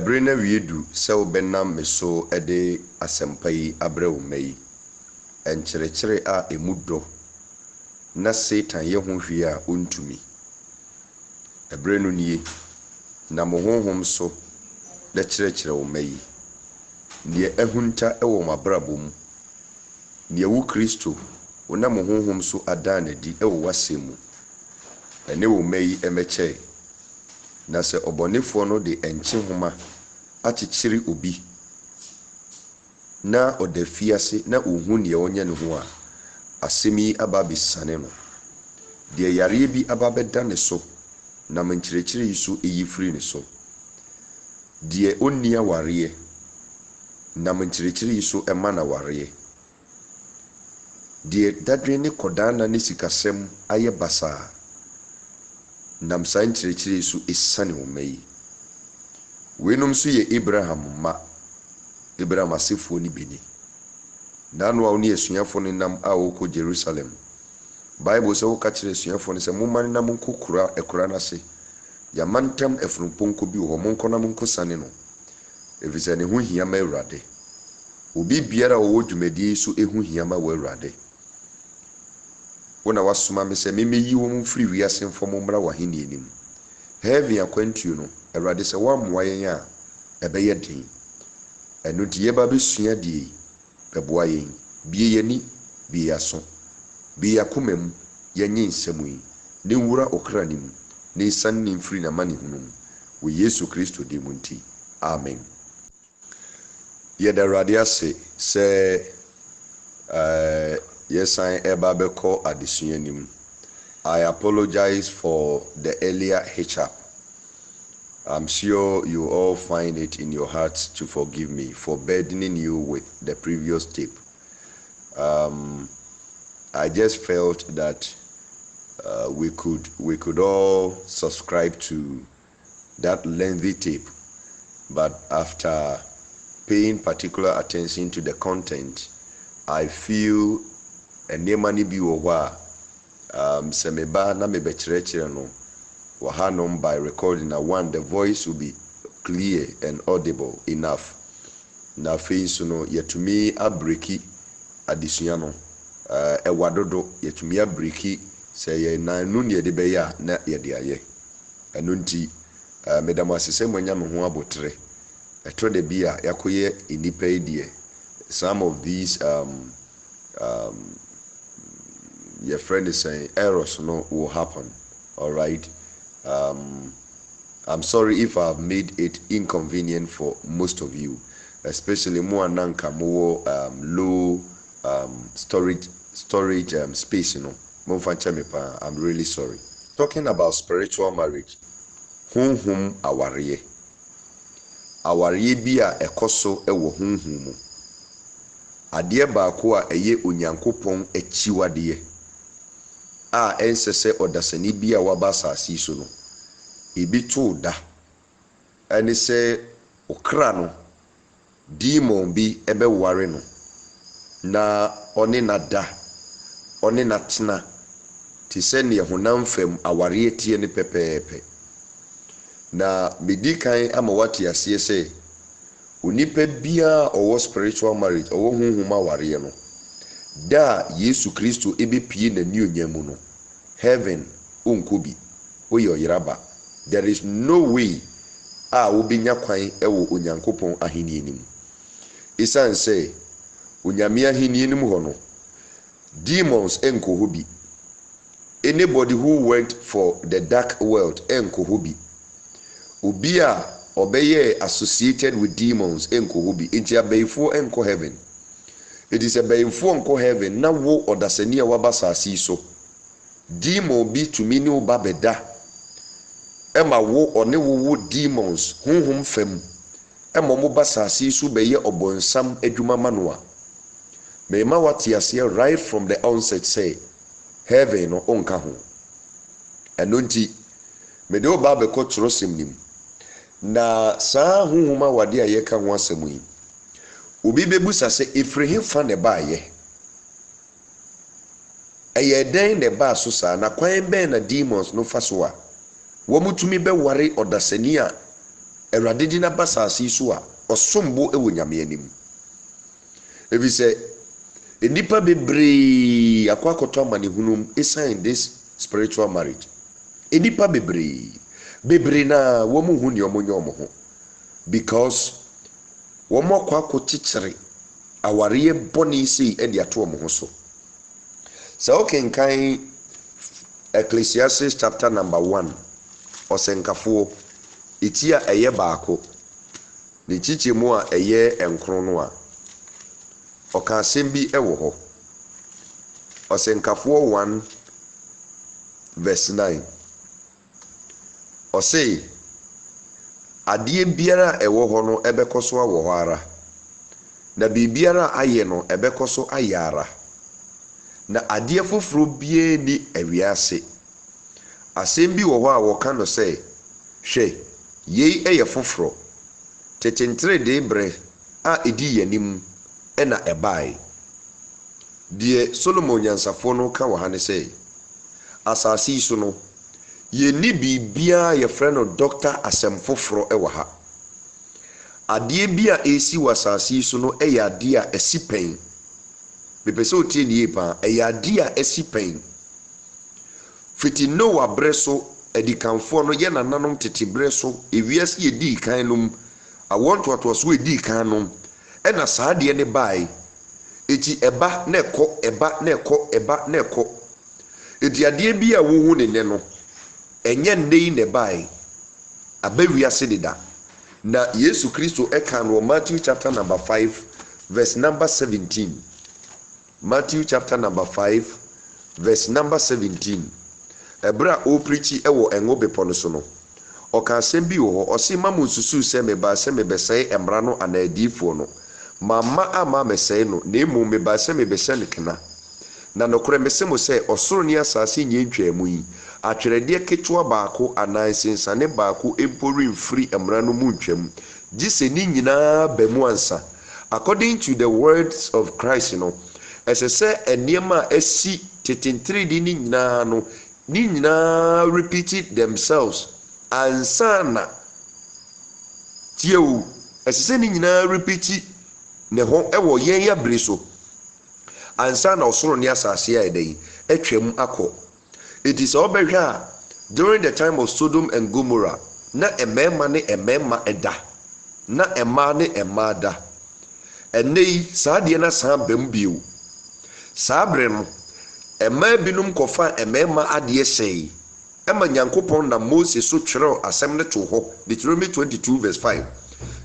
Ebrina wiedu se obenam meso ede asempa yi abre wo mai. Enkyerɛkyerɛ a emudɔ na Satan ye ho hwie a ontumi. Ebre no nie na mo honhom so na kyerɛkyerɛ wo mai. Ne ehunta ewo mabrabɔ mu. Ne wu Kristo wona mo honhom so adana di ewo wasem mu. Ene wo mai emekyɛ na se obonefo no de enkye homa akyekyere obi na odafiase na ohun ne onye ne ho a asemi aba bisane no de yare bi aba beda ne so na menkyerɛkyerɛ yi so eyifiri ne so de onni aware na menkyerɛkyerɛ yi so ema na ware de dadwe ne kodana ne sikasɛm aye basa nam san kyerɛkyerɛ yi so esane wo mai. Wenum so ye Abraham asefo ni beni. Nanu a oni esuafo ne nam a woko Jerusalem. Bible se wo ka kyerɛ esuafo ne se momman na monko ekura na se. Ya mantam efrumponko bi wo monko na monko sane no. Efisɛ ne ho hia ma Awurade. Obi biara wo dwumadi so ehu hia ma wo Awurade. Wona wasoma me se memeyi wo mfiri wiase mfo mommra waheni anim. Heaven akwantuo no Awurade se wa mmoa yen a ebɛyɛ den. Enu die ba besua die beboa yen bie yani bie aso bie akomam yenye nsɛm yi ne nwura okra nim ne san ne mfiri na mane hunum wo Yesu Kristo de munti. Amen. Yeda Awurade ase se yesan eba beko adesua nim. I apologize for the earlier hitch-up. I'm sure you all find it in your hearts to forgive me for burdening you with the previous tape. I just felt that we could all subscribe to that lengthy tape, but after paying particular attention to the content, I feel a nemani bi wo wa semeba na mebekyerɛkyerɛ no wahanom by recording na one the voice will be clear and audible enough. Na feinso no yetumi abreki adesua no ewadodo yetumi abreki se ye nanu ne de beya na ye de aye. Eno nti medam asese mwanya me ho abotre. Eto de bia yakoye enipa idie. Some of these your friend is saying errors no will happen. All right. I'm sorry if I've made it inconvenient for most of you, especially more nanka more low storage space, you know. I'm really sorry. Talking about spiritual marriage, hum awariye bia ekoso ewo hum mu. Adeɛ baako a eye onyankopɔn akyiwadeɛ a ensese odasani bia waba asase so no ebi to da ene se okra no demon bi ebe ware no na one na da one na tena ti se ne honam fam aware tie ne pepepe na medikan ama wati ase se onipa bia owo spiritual marriage owo honhom aware no da Yesu Kristo ebe pie na ni onyamu no heaven onkobi oyo yiraba. There is no way obinya kwan ewo onyankopon aheni enim. Isan say onyame aheni enim ho no demons enko hobi. Anybody who went for the dark world enko hobi. Obi a obeye associated with demons enko hobi. Inti abayifo enko heaven. It is abayifo enko heaven na wo odasani a wabasa asiso. Demon bi tumi ne oba beda. Ema wo one wo demons honhom fam. Ema mo basa asiso beye obonsam adwuma manoa. Me ma wati ase right from the onset say heaven no onka ho. Eno nti me de oba be ko trosem nim. Na saa honhom awade a yeka ho asem yi. Obi bebusa se efrehe fa ne ba ye. Eye den ne ba so saa na kwan ben na demons no fa so a wo mutumi be ware odasani a Awurade di na ba saase so a ɔsombo ɛwɔ nyame anim. Ebi sɛ enipa bebree akɔakɔtɔ amanehunum esign this spiritual marriage. Enipa bebree na wɔn hu ne wɔn nyɛ wɔn ho because wɔn akɔakɔkyekyere awareɛ bɔne sei ɛde ato wɔn ho so. Sɛ ɔkenkan Ecclesiastes chapter number 1 ɔsɛnkafoɔ eti a ɛyɛ baako ne kyikyi mu a ɛyɛ nkron no a ɔka asɛm bi ɛwɔ hɔ. Ɔsɛnkafoɔ 1 verse 9 ɔsɛ adeɛ biara a ɛwɔ hɔ no ɛbɛkɔ so awɔ hɔ ara na biribiara a ayɛ no ɛbɛkɔ so ayɛ ara na adeɛ foforɔ biara ni awiase. Asɛm bi wɔ hɔ a wɔka no sɛ hwɛ yei ɛyɛ foforɔ tetentere de brɛ a ɛdi yɛnim ɛna ɛbae. Deɛ Solomon nyansafoɔ no ka wɔ ha ne sɛ asase yi so no yɛni biribiara yɛfrɛ no doctor asɛm foforɔ ɛwɔ ha. Adeɛ bi a ɛsi wɔ asase yi so no ɛyɛ adeɛ a ɛsi pɛn. Mepɛ sɛ otie ne yie paa, ɛyɛ adeɛ a ɛsi pɛn. Fiti Noah brɛ so adikanfoɔ no yɛ nananom tete brɛ so ewiase yɛdi kan nom awɔ ntoatoaso yɛdi kan nom ɛna saa adeɛ ne bae eti ɛba na ɛkɔ ɛba na ɛkɔ ɛba na ɛkɔ eti adeɛ bi a wohu ne ne no ɛnyɛ nne yi na ɛbae aba wiase deda na Yesu Kristo ɛka no Matthew chapter number 5 verse number 17. Matthew chapter number 5 verse number 17. Ebra o preachi ɛwɔ engo bepɔ no so no ɔka asɛm bi wɔ hɔ ɔse ma mo nsusu sɛ meba sɛ mebɛsɛe mmara no anaadiifoɔ no mama ama mɛsɛe no na emu meba sɛ mebɛhyɛ ne kena na nokora mese mo sɛ ɔsoro ne asase nye ntwaamu yi atwerɛdeɛ ketewa baako anaa nsensane baako mpo remfiri mmara no mu ntwam gye sɛ ne nyinaa ba mu ansa. According to the words of Christ no ɛsɛ sɛ nneɛma a asi tetentere di ne nyinaa no ni nyinaa repeated themselves ansa na tiɛwo ɛsɛ sɛ ni nyinaa repeat ne ho ɛwɔ yɛn yabere so ansa na ɔsoro ne asase a ɛda yi atwam akɔ. It is ɔbɛhwɛ a during the time of Sodom and Gomorrah na mmarima ne mmarima ɛda na mmaa ne mmaa da. Ɛnnɛ yi saa deɛ na saa bɛm bio saa bere no mmaa binom kɔfa mmarima adeɛ hyɛe ɛma Nyankopɔn na Mose so twerɛw asɛm no to hɔ Deuteronomy 22 verse 5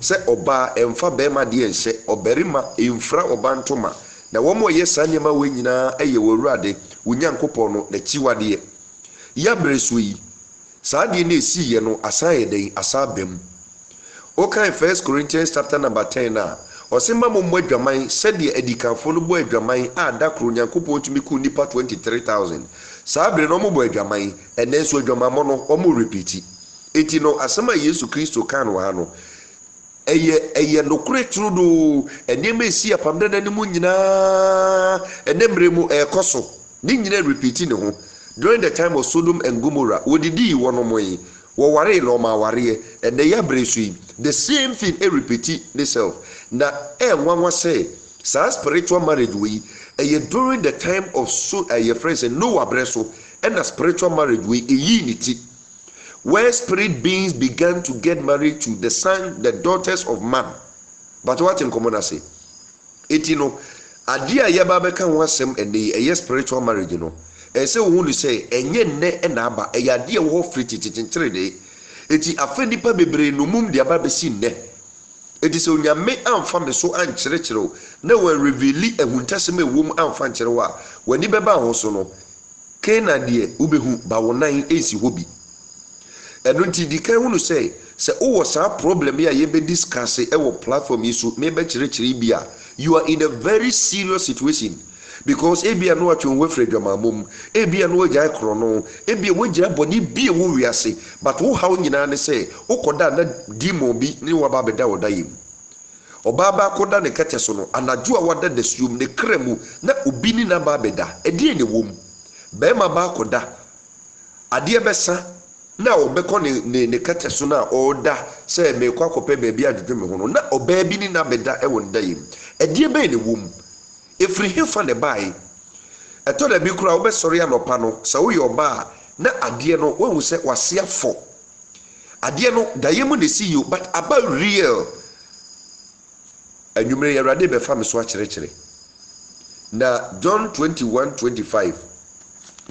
sɛ ɔbaa ɛmfa bɛrima adeɛ nhyɛ ɔbarima ɛmfira ɔba ntoma na wɔn a wɔyɛ saa nneɛma wɔ nyinaa ɛyɛ Awurade wo Nyankopɔn no n'akyiwadeɛ. Yabere so yi saa adeɛ no ɛsiiɛ no asan yɛ dɛn asan bɛm. Okan 1 Corinthians chapter number 10 a ɔsɛ ma mo mmɔ adwaman sɛdeɛ adikanfoɔ no bɔ adwaman a da koro Nyankopɔn tumi ku nipa 23,000 saa bere no ɔmo bɔ adwaman ɛnɛ nso adwamammɔ no ɔmo repeat. Eti no asɛm a Yesu Kristo ka no ha no ɛyɛ nokore turudo nneɛma esi apam dada ne mu nyinaa ɛnɛ mmerɛ mu ɛkɔ so ne nyinaa repeat ne ho. During the time of Sodom and Gomorrah wodidi wɔ no mo yi wɔware na ɔma awareɛ ɛnɛ yabere so yi the same thing repeat itself. Na nwanwa sɛ saa spiritual marriage we during the time of your friends and Noah brɛ so ɛna spiritual marriage we ɛyi ne ti where spirit beings began to get married to the daughters of man. But what in common I say eti no adeɛ a yɛba bɛka ho asɛm ɛnɛ ɛyɛ spiritual marriage no ɛsɛ wo hu sɛ ɛnyɛ nnɛ ɛna aba ɛyɛ adeɛ wɔ hɔ firi tititire de eti afɛ nipa bebree no mum de aba bɛsi nnɛ. Eti sɛ onyame amfa me so ankyerɛkyerɛw na wɔ reveali ahuntasɛm ɛwɔ mu amfa nkyerɛw a w'ani bɛba ho so no kena deɛ wobɛhu ba wo nan ɛsi hɔ bi. Ɛno nti di kan hu no sɛ wowɔ saa problem yi a yɛbɛdiscuss ɛwɔ platform yi so mebɛkyerɛkyerɛ bi a you are in a very serious situation because ebia no atwe wo afiri adwamammom ebia no wagyae korɔ no ebia wogyina bɔne bie wo wiase but wo haw nyinaa ne sɛ wokɔda na demon bi ne waba bɛda wo da yim ɔbaa ba kɔda ne kɛtɛ so no anadwo a wada da suom ne kra mu na obi ni na ba bɛda ɛdeɛ ne wom bɛrima ba kɔda adeɛ bɛsa na obekọ ne kete so na oda say me kwa kope baabi adwedwe me ho no na obaa bi ni na beda ewo nda yim edie be ne wom efiri hefa ne bai eto da bi kura obesori anopa no sa wo yoba na ade no wo se wase afọ ade no da yemu ne see you but about real anwumre yɛwrade bɛfa me so akyerɛkyerɛ na John 21:25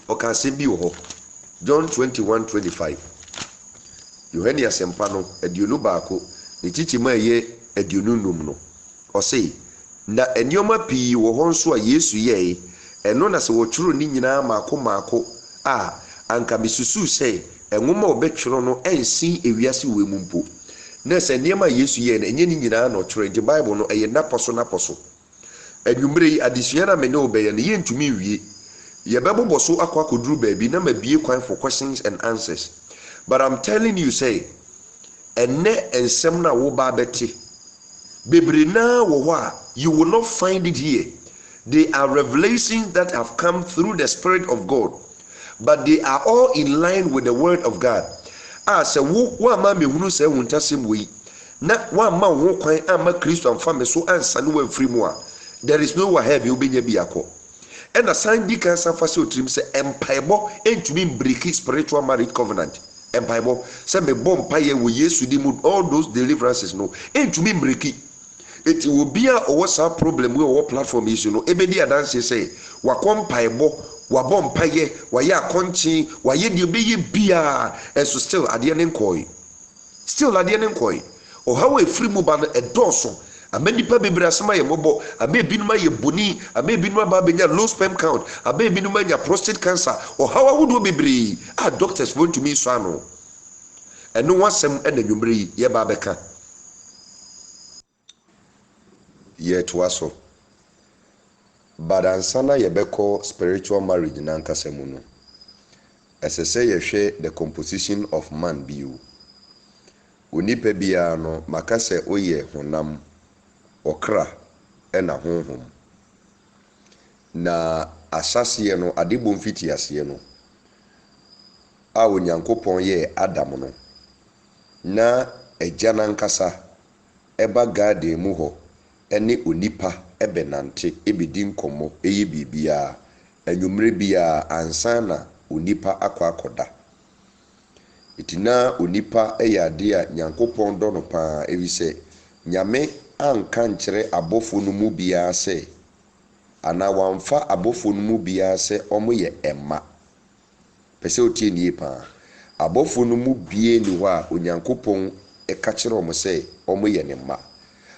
ɔka asɛm bi wɔ hɔ John 21:25 Yohane asɛmpa no aduonu baako ne kyikyima ɛyɛ aduonu num no ɔse na nneɛma pii wɔ hɔ nso a Yesu yɛe ɛno na sɛ wɔtwerɛ ne nyinaa maako a anka mesusu sɛ ɛnwoma ɔbɛtwerɛ no ɛnsi ewiase wɔ mu mpo na sɛ nneɛma Yesu yɛe na ɛnyɛ ne nyinaa na ɔtwerɛ nti Bible no ɛyɛ napɔso adwumre yi adesua na me ne obɛyɛ no yɛntumi nwie yɛbɛbobɔ so akɔduru baabi na mabie kwan for questions and answers but I'm telling you say ɛnɛ nsɛm na wo ba bɛte bebre na wɔ hɔ a you will not find it here. They are revelations that have come through the Spirit of God but they are all in line with the Word of God. Sɛ wo ama mehunu sɛ wo ntasɛm wei na woama wo ho kwan ama Kristo amfa me so ansane wo amfiri mu a there is no where you wobɛnya bi akɔ ɛna san di kan san fa sɛ otirim sɛ empaebɔ entumi break spiritual marriage covenant empaebɔ sɛ mebɔ mpaeɛ wɔ Yesu di mu all those deliverances no entumi break eti obi a ɔwɔ saa problem we ɔwɔ platform yi so no ebedi adanse sɛ wakɔ mpaebɔ wabɔ mpaeɛ wayɛ akɔnkye wayɛ deɛ ɔbɛyɛ bia ɛso still adeɛ ne nkɔe ɔhaw efiri mu ba no ɛdɔɔso ama nipa bebree asɛm ayɛ mmɔbɔ ama ebinom ayɛ boni ama ebinom aba abɛnya low sperm count ama ebinom anya prostate cancer ɔhaw ahodoɔ bebree a doctors wɔntumi so ano ɛno wasɛm ɛna nwumere yi yɛba abɛka yɛtoa so badansa na yɛbɛkɔ spiritual marriage nankasa mu no ɛsɛ sɛ yɛhwɛ the composition of man bio onipa biara no maka sɛ oyɛ honam ɔkra ɛna honhom na asaseɛ no adebɔ mfiti aseɛ no a onyankopɔn yɛ Adam no na agya nankasa ɛba garden mu hɔ ɛne onipa ɛbɛnante ɛbɛdi nkɔmmɔ ɛyɛ biribiara anwummerɛ biara ansa na onipa akɔda itina onipa ɛyɛ adeɛ a nyankopɔn dɔ no paa ɛfisɛ nyame anka nkyerɛ abɔfo no mu biara sɛ ana wamfa abɔfo no mu biara sɛ ɔmo yɛ ɛma pɛsɛ otie nie paa abɔfo no mu bie ni hɔ a onyankopɔn ɛka kyerɛ ɔmo sɛ ɔmo yɛ ne mma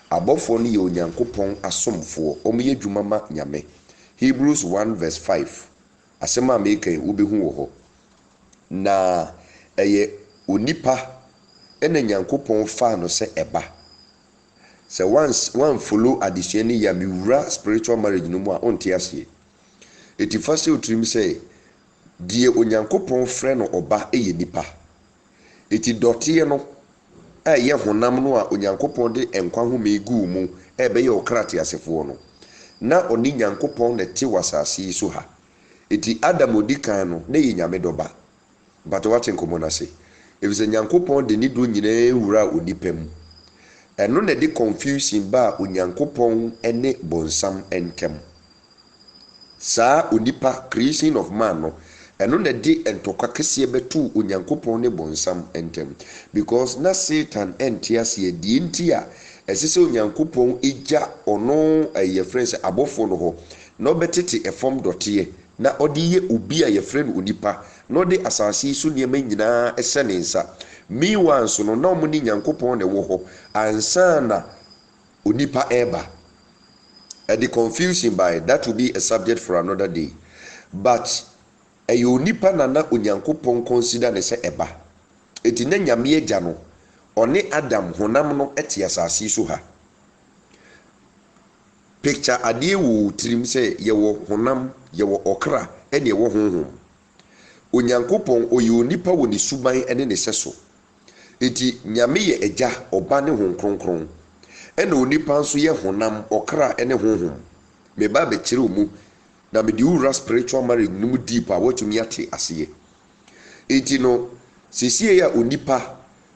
abɔfo no yɛ onyankopɔn asomfoɔ ɔmo yɛ dwuma ma nyame Hebrews 1:5 asɛm a meka wobɛhu wɔ hɔ na ɛyɛ onipa ɛna nyankopɔn faa no sɛ ɛba sɛ one follow adesua ne ya mewura spiritual marriage no mu a ɔnte aseɛ ɛti fa sɛ otirim sɛ deɛ onyankopɔn frɛ no ɔba ɛyɛ nipa ɛti dɔteɛ no ɛyɛ honam no a onyankopɔn de nkwa home gu mu ɛbɛyɛ ɔkrate asefoɔ no na ɔne nyankopɔn na te wasase yi so ha ɛti Adam odi kan no na yɛ nyame dɔba bato wate nkɔmmɔ no ase ɛfisɛ nyankopɔn de ne dɔ nyinaa wura onipa mu ɛno na de confusion ba a onyankopɔn ne bonsam ntam saa onipa creation of man no ɛno na de ntɔkwa kɛseɛ bɛto onyankopɔn ne bonsam ntam because na Satan ɛnte aseɛ deɛ nti a ɛsɛ sɛ onyankopɔn ɛgya ɔno yɛfrɛ sɛ abɔfoɔ no hɔ na ɔbɛtete ɛfam dɔteɛ na ɔde yɛ obi a yɛfrɛ no onipa na ɔde asase yi so nneɛma nyinaa ɛhyɛ ne nsa meanwhile nso no na ɔmo ne nyankopɔn na ɛwɔ hɔ ansa na onipa ɛba the confusion by that will be a subject for another day but ɛyɛ onipa na onyankopɔn consider ne sɛ ɛba ɛti na nyame agya no ɔne Adam honam no ɛte asase yi so ha picture adeɛ wɔ tirim sɛ yɛwɔ honam yɛwɔ ɔkra ɛne yɛwɔ honhom onyankopɔn ɔyɛ onipa wɔ ne suban ɛne ne sɛ so eti nyame yɛ agya ɔba ne hon kronkron ɛna onipa nso yɛ honam ɔkra ɛne honhom meba bɛkyerɛ mu na mede wura spiritual marriage no mu deep a watumi ate aseɛ eti no sesie ya onipa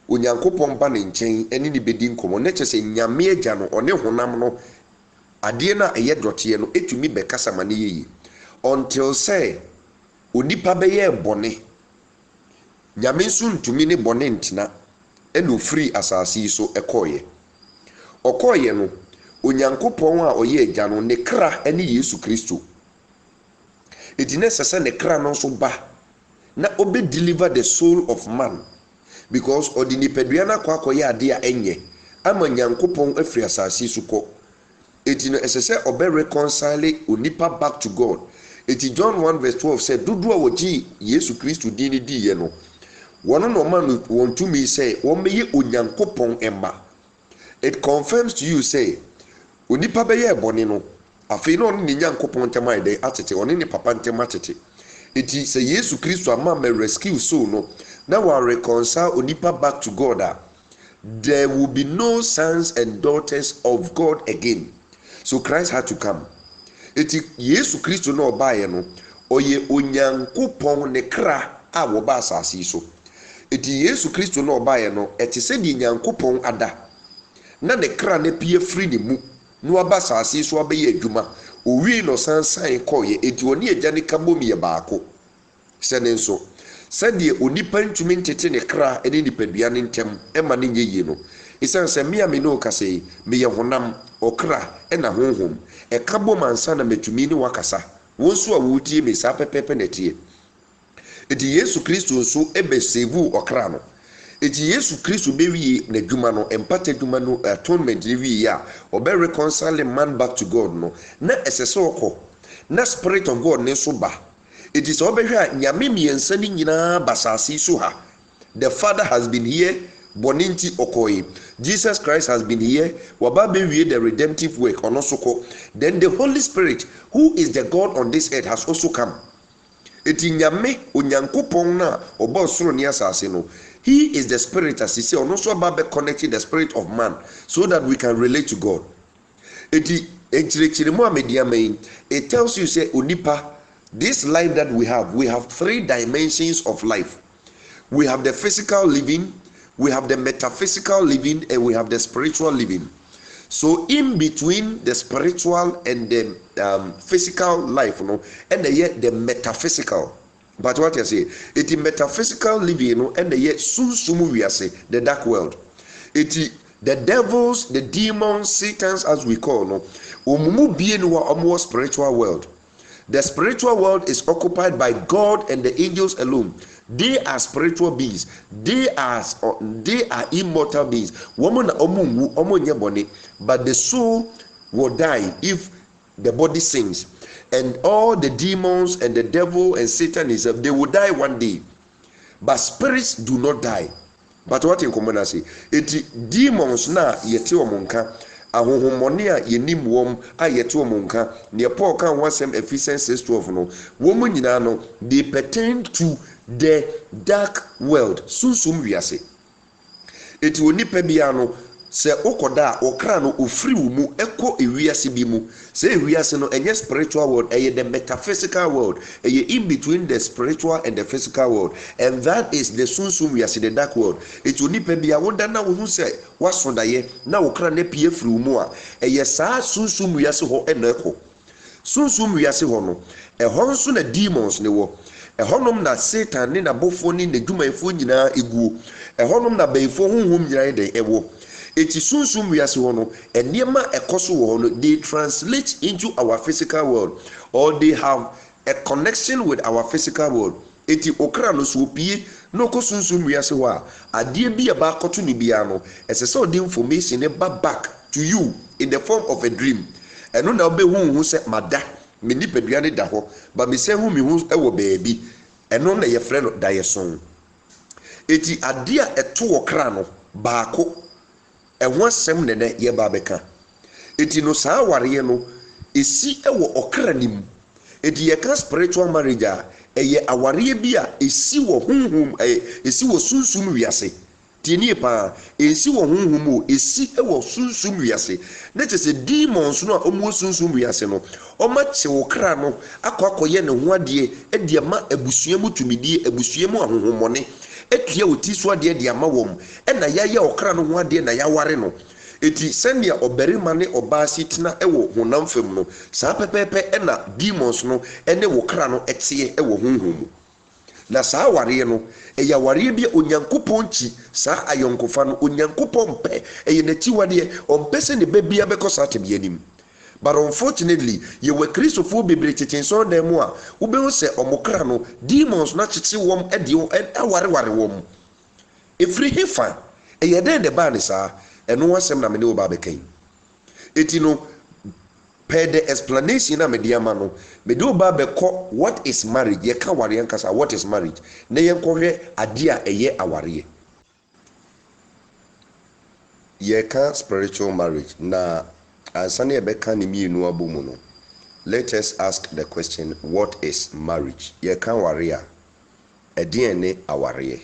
onyankopɔn ba ne nkyɛn ɛne ne bedi nkɔmmɔ ne kyɛ sɛ nyame agya no ɔne honam no adeɛ no a ɛyɛ dɔteɛ no ɛtumi bɛkasa ma ne yɛyi until sɛ onipa bɛyɛ bɔne nyame nso ntumi ne bɔne ntena ɛna ofiri asase yi so ɔkɔɔyɛ no onyankopɔn a ɔyɛ agya no ne kra ɛne Yesu Kristo ɛti ne sɛ ne kra no nso ba na ɔbɛ deliver the soul of man because ɔde nipadua no akɔyɛ adeɛ a ɛnyɛ ama nyankopɔn afiri asase so kɔ ɛti no ɛsɛ sɛ ɔbɛ reconcile onipa back to God ɛti John 1:12 sɛ dodoɔ a wɔgye Yesu Kristo din ne diiɛ no wɔn no ɔma no wɔn tumi sɛ wɔn bɛyɛ onyankopɔn mma. It confirms to you say onipa bɛyɛ bɔne no afei na ɔne ne nyankopɔn ntɛm ayɛ dɛ atete ɔne ne papa ntɛm atete ɛti sɛ Yesu Kristo ama ma rescue soul no na wa reconcile onipa back to God there will be no sons and daughters of God again. So Christ had to come. Eti Yesu Kristo na ɔbaeɛ no ɔyɛ onyankopɔn ne kra a wɔba asase so. Eti Yesu Kristo na ɔbaeɛ no ɛte sɛ di nyankopɔn ada na ne kra ne pie firi ne mu na waba asase so abɛyɛ adwuma owi no sansan kɔyɛ eti oni agya ne kabom yɛ baako sɛ ne nso sɛdeɛ onipa ntumi ntete ne kra ne nipadua ne ntɛm ɛma ne nyɛ yie no ɛsiane sɛ mmea me ne ɔkasa yi meyɛ honam ɔkra ɛna honhom ɛka bom ansa na matumi ne wakasa wɔn nso a wɔretie me saa pɛpɛpɛ na tie eti Yesu Kristo nso ɛbɛsevu ɔkra no eti Yesu Kristo bɛwie n'adwuma no empata adwuma no atonement ne wie a ɔbɛ reconcile man back to God no na ɛsɛ sɛ ɔkɔ na spirit of God ne nso ba eti sɛ ɔbɛhwɛ a nyame mmiɛnsa ne nyinaa basase so ha the Father has been here bɔne nti ɔkɔɛ Jesus Christ has been here waba bɛwie the redemptive work ɔno so kɔ then the Holy Spirit who is the God on this earth has also come eti nyame onyankopɔn na ɔbɔ soro ne asase no he is the spirit as he say ɔno so aba bɛ connecting the spirit of man so that we can relate to God eti enkyirikyiri mu amediama yi it tells you say onipa this life that we have 3 dimensions of life. We have the physical living, we have the metaphysical living, and we have the spiritual living. So in between the spiritual and the physical life, and yet the metaphysical. But what I say, it is metaphysical living, and yet sunsumu we say the dark world. It is the devils, the demons, Satans as we call umumu being wa spiritual world. The spiritual world is occupied by God and the angels alone. They are spiritual beings. They are immortal beings. But the soul will die if the body sins. And all the demons and the devil and Satan himself, they will die one day. But spirits do not die. But what in common I say? It demons na yeti omonka. Ahohomone a yenim wom a yete omonka. Ne Paul kan wasem Ephesians 6:12 no. Womu nyina no, they pertain to the dark world. Sunsum wiase. Eti onipa bia no se okoda okra no ofiri wo mu ekọ ewiase bi mu. Se ewiase no enye spiritual world, eye the metaphysical world, eye in between the spiritual and the physical world. And that is the sunsum wiase, the dark world. Eti onipa bia woda na wo hu se wasodaye na okra na pie firi wo mu a eye saa sunsum wiase ho ena ekọ. Sunsum wiase ho no ehọ nso na demons ne wo. Ehonom na Satan ne na bofo ni na dwumayfo nyina eguo. Ehonom na bayfo honhom nyina de ewo. Eti sunsum wiase ho no enema ekoso wo no they translate into our physical world or they have a connection with our physical world. Eti okra no so pie no ko sunsum wiase ho a ade bi e ba akoto ni bia no esese o the information ne back to you in the form of a dream. Eno na obehu se mada me nipadua ne da ho ba me se hu me hu e wo baabi eno na ye frɛ no da ye son eti ade a ɛto okra no baako ɛho asɛm ne ne ye ba bɛka eti no saa ware no esi ɛwɔ okra nim eti ye ka spiritual marriage a ɛyɛ aware bi a esi wɔ honhom esi wɔ sunsum wiase tinie pa esi wɔ honhom o esi ɛwɔ sunsum wiase na te se demons no a ɔmo sunsum wiase no ɔma kye okra no akɔyɛ ne ho ade ma abusua mu tumidie abusua mu ahohomone etua oti so ade de ama wom na yaya okra no ho ade na yaware no eti sɛnea ɔbarima ne ɔbaa si tena ɛwɔ honam fam no saa pɛpɛɛpɛ ɛna demons no ɛne wo kra no ɛteɛ ɛwɔ honhom mu na saa awareɛ no ɛyɛ awareɛ bi onyankopɔn kyi saa ayɔnkofa no onyankopɔn pɛ ɛyɛ n'akyiwadeɛ ɔmpɛ sɛ ne babia bɛkɔ saa tɛbi anim but unfortunately yɛwɔ kristofoɔ bebree tete nsɔndan mu a wobɛhu sɛ ɔmo kra no demons no akyekye wɔm ɛde awareware wɔm ɛfiri hefa ɛyɛ dɛn de baa ne saa ɛno asɛm na mene wo ba bɛka yi eti no per the explanation na mede ama no mede wo ba bɛkɔ what is marriage yɛka awareɛ nkasa what is marriage na yɛnkɔhwɛ ade a ɛyɛ awareɛ yɛka spiritual marriage na ansa na yɛbɛka ne mmienu abɔ mu no let us ask the question what is marriage yɛka awareɛ a ɛdeɛn ne awareɛ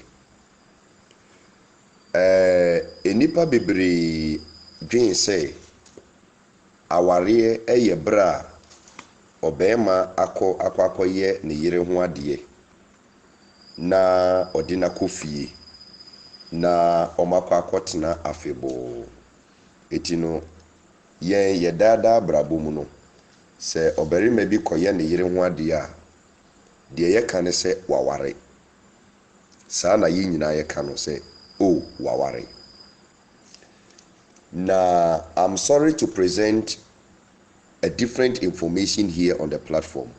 enipa bebree dwen sɛ awareɛ ɛyɛ bra ɔbɛɛma akɔyɛ ne yere ho adeɛ na ɔde na kɔ fie na ɔmakɔ afebɔɔ eti no yɛn yɛdaadaa brabɔ mu no sɛ ɔbarima bi kɔyɛ ne yere ho adeɛ a deɛ yɛka ne sɛ waware saa na yɛn nyinaa yɛka no sɛ oh waware na I'm sorry to present a different information here on the platform.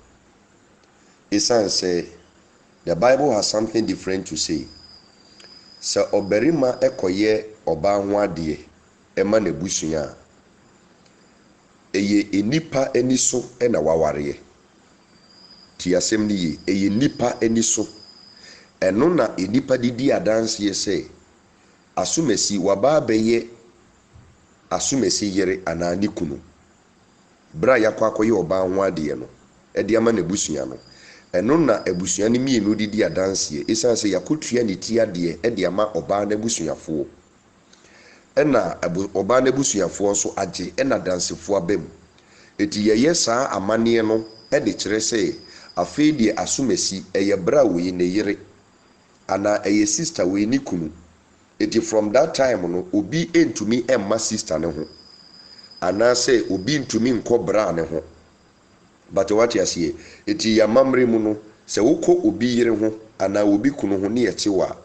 Esan say the Bible has something different to say. So oberima ekoye oba ho ade ema na busua eye enipa eni so na waware ti asem ni ye eye nipa eni so eno na enipa didi adanse ye say asumesi waba beye asumesi yere anani kunu bra yakwa akoye oba ho ade no ede ama na busua no eno na abusua ne mienu didi adanse esan se yakotua ne ti ade ede ama oba na busuafo ena oba na busuafo so age ena dansefo abem eti yeye saa amane no ede kire se afei de asumesi eye bra we ne yere ana eye sister we ni kunu eti from that time no obi entumi emma sister ne ho ana se obi ntumi nkɔ bra ne ho but what you see eti ya mamre mu no se wokɔ obi yere ho ana obi kunu ho ne yechewa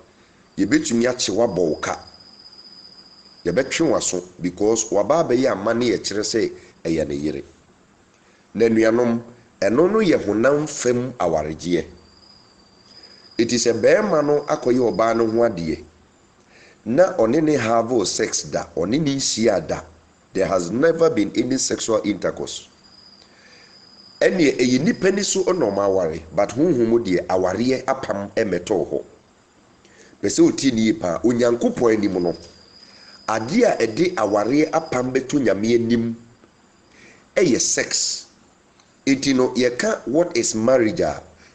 yebetumi achewa bɔwka yebetwe waso because waba abaye amane ye kire se eye ne yere na nuanom eno no ye honam fam awaregye it is a beema no akoye oba no ho ade na one ne have sex da one ne nsia da there has never been any sexual intercourse ene eyi nipa ni so onoma aware but honhom de aware apam emeto ho pese oti ni pa onyankopon anim no ade a ede aware apam beto nyame anim eye sex enti no yeka what is marriage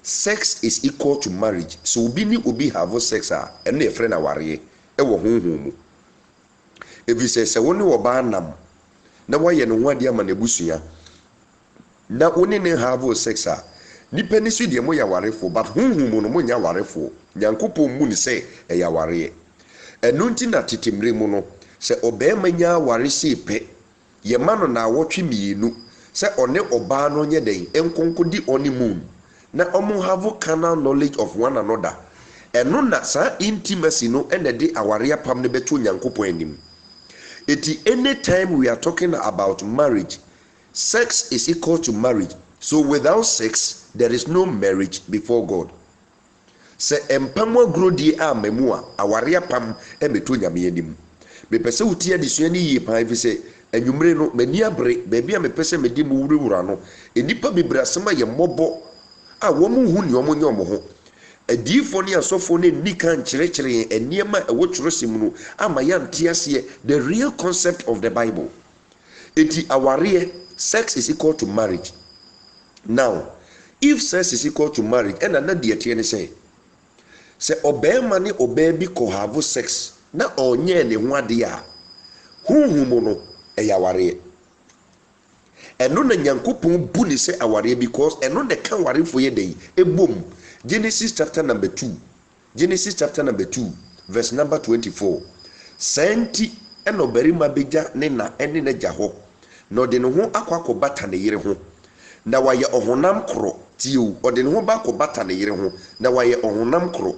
sex is equal to marriage so obi ni obi have sex ene e friend aware ewo honhom mu ebi se woni wo ba nam na waye no ho ade ama na busua na woni ne have sex nipa ni so de mo ya warefo but honhom no mo nya warefo nyankopon mu ni se e ya ware eno nti na tetemre mu no se obema nya ware se pe ye ma no na awotwe mienu se one oba no nye den enkonko di honeymoon na omo have carnal knowledge of one another eno na sa intimacy no ene de aware apam ne beto nyankopon anim eti anytime we are talking about marriage sex is equal to marriage so without sex there is no marriage before God se empamwa grodi amemu a aware apam e beto nyame anim me pese uti adisua ni yi pan fi se anwumre no mani abre baabi a me pese me di mu wurawura no enipa bebre asema ye mobbo a wo mu hu ne omo nye omo ho adifo ne asofo ne nika nkyerɛkyerɛ eniema ɛwɔ twerɛsɛm no ama ya ntiase the real concept of the Bible eti aware sex is equal to marriage now if sex is equal to marriage and na de tie ne say obema ne obaa bi ko have sex na onye ne ho ade a hunhum no ɛyɛ aware ɛno na nyankopɔn bu ne sɛ aware because ɛno na ka aware fo yɛ dɛn ebom Genesis chapter number 2 Genesis chapter number 2 verse number 24. Senti eno berima beja ne na ene na gya ho. Na ɔde ne ho akɔbata ne yere ho. Na waye ɔhonam koro tiu. Ɔde ne ho ba akɔbata ne yere ho. Na waye ɔhonam koro.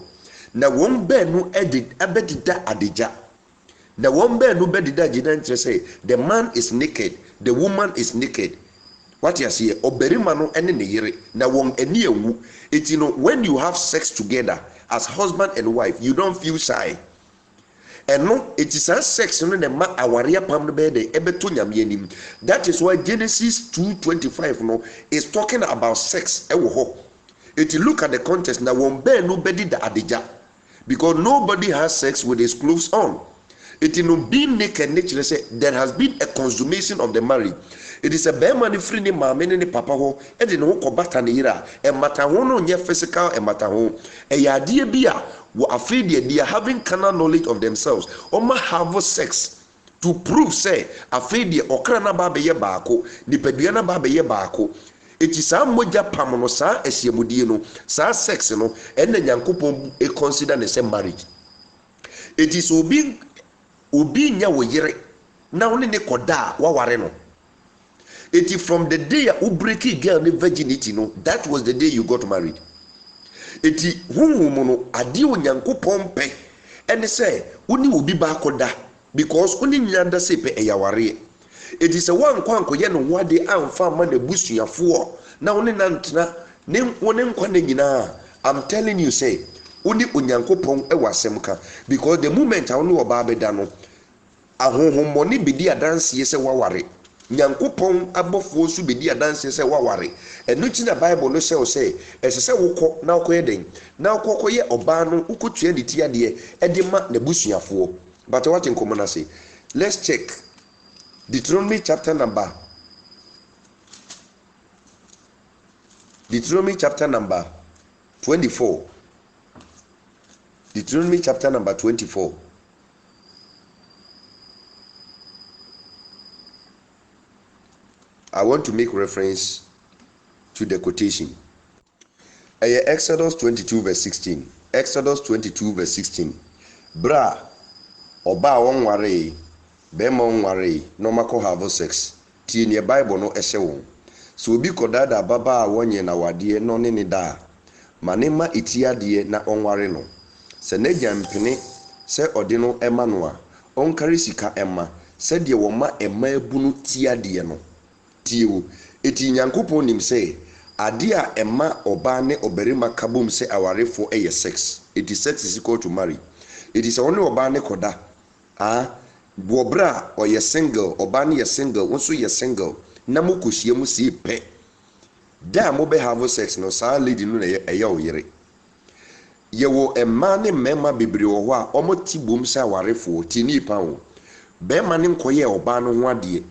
Na wɔn baanu abedida adagya. Na wɔn baanu bedida gyina nkyerɛ sɛ the man is naked, the woman is naked. What you see, oberima no ene ne yere. Na wɔn ani ewu. It you know when you have sex together as husband and wife, you don't feel shy. And no, it is a sex no ne ma awaria pam no be de ebeto nyame anim. That is why Genesis 2:25 no is talking about sex ewo ho. If you look at the context, na wɔn baanu bedida adagya. Because nobody has sex with his clothes on. It is no being naked nature say there has been a consummation of the marriage. It is a bear free ni maame ne papa ho e de ne ho kɔbata ne yira e mata ho no nye physical e mata ho e yade bi a wo afei they are having carnal knowledge of themselves oma have sex to prove say afei de okra na ba be ye baako nipadua na ba be ye baako. Eti saa mogya pam no saa ehyiamudie no saa sex no ene nyankopɔn e consider ne say marriage. It is obi nya wo yere na wo ne koda wa ware no. It is from the day you break a girl virginity no, that was the day you got married. It is who no adi onyankopɔn pɛ ene say woni obi ba koda because woni nyanda se pɛ eyaware. It is a one kwankoye no wade amfa ma na busuafo na woni nantena ne woni nkwa na nyina. I'm telling you say woni onyankopɔn e wasem ka because the moment a woni oba beda no ahohommɔne bedi adanse se waware. Nyankopɔn abɔfoɔ so bedi adanse sɛ waware. Ɛno chi na Bible no sɛ o sɛ ɛsɛ sɛ wokɔ na wokɔyɛ den na wokɔyɛ ɔbaa no wokɔtua ne ti adeɛ ɛde ma na busuafoɔ. But what in common say? Let's check Deuteronomy chapter number 24. Deuteronomy chapter number 24. I want to make reference to the quotation. Exodus 22 verse 16. Exodus 22 verse 16. Bra oba onware bema onware no mako have sex. Tie ne Bible no ehye won. So obi kodada baba a wonye na wade no ne ne da. Manema itiade na onware no. Se na gyampene se ode no ema no a onkare sika ema se de wo ma ema ebunu tiade no. Tiwo eti nyankopon nim say ade a ema oba ne oberima kabom say awarefo eye sex. It is sex is equal to marry. It is only oba ne koda bobra or ye single oba ne ye single wonso ye single na mokohie mu si pe da mo be have sex no sa lady no eye oyere ye wo ema ne mema bebre wo ho a omoti bom say awarefo ti ni pa wo be ma ne nkoye oba no ho ade.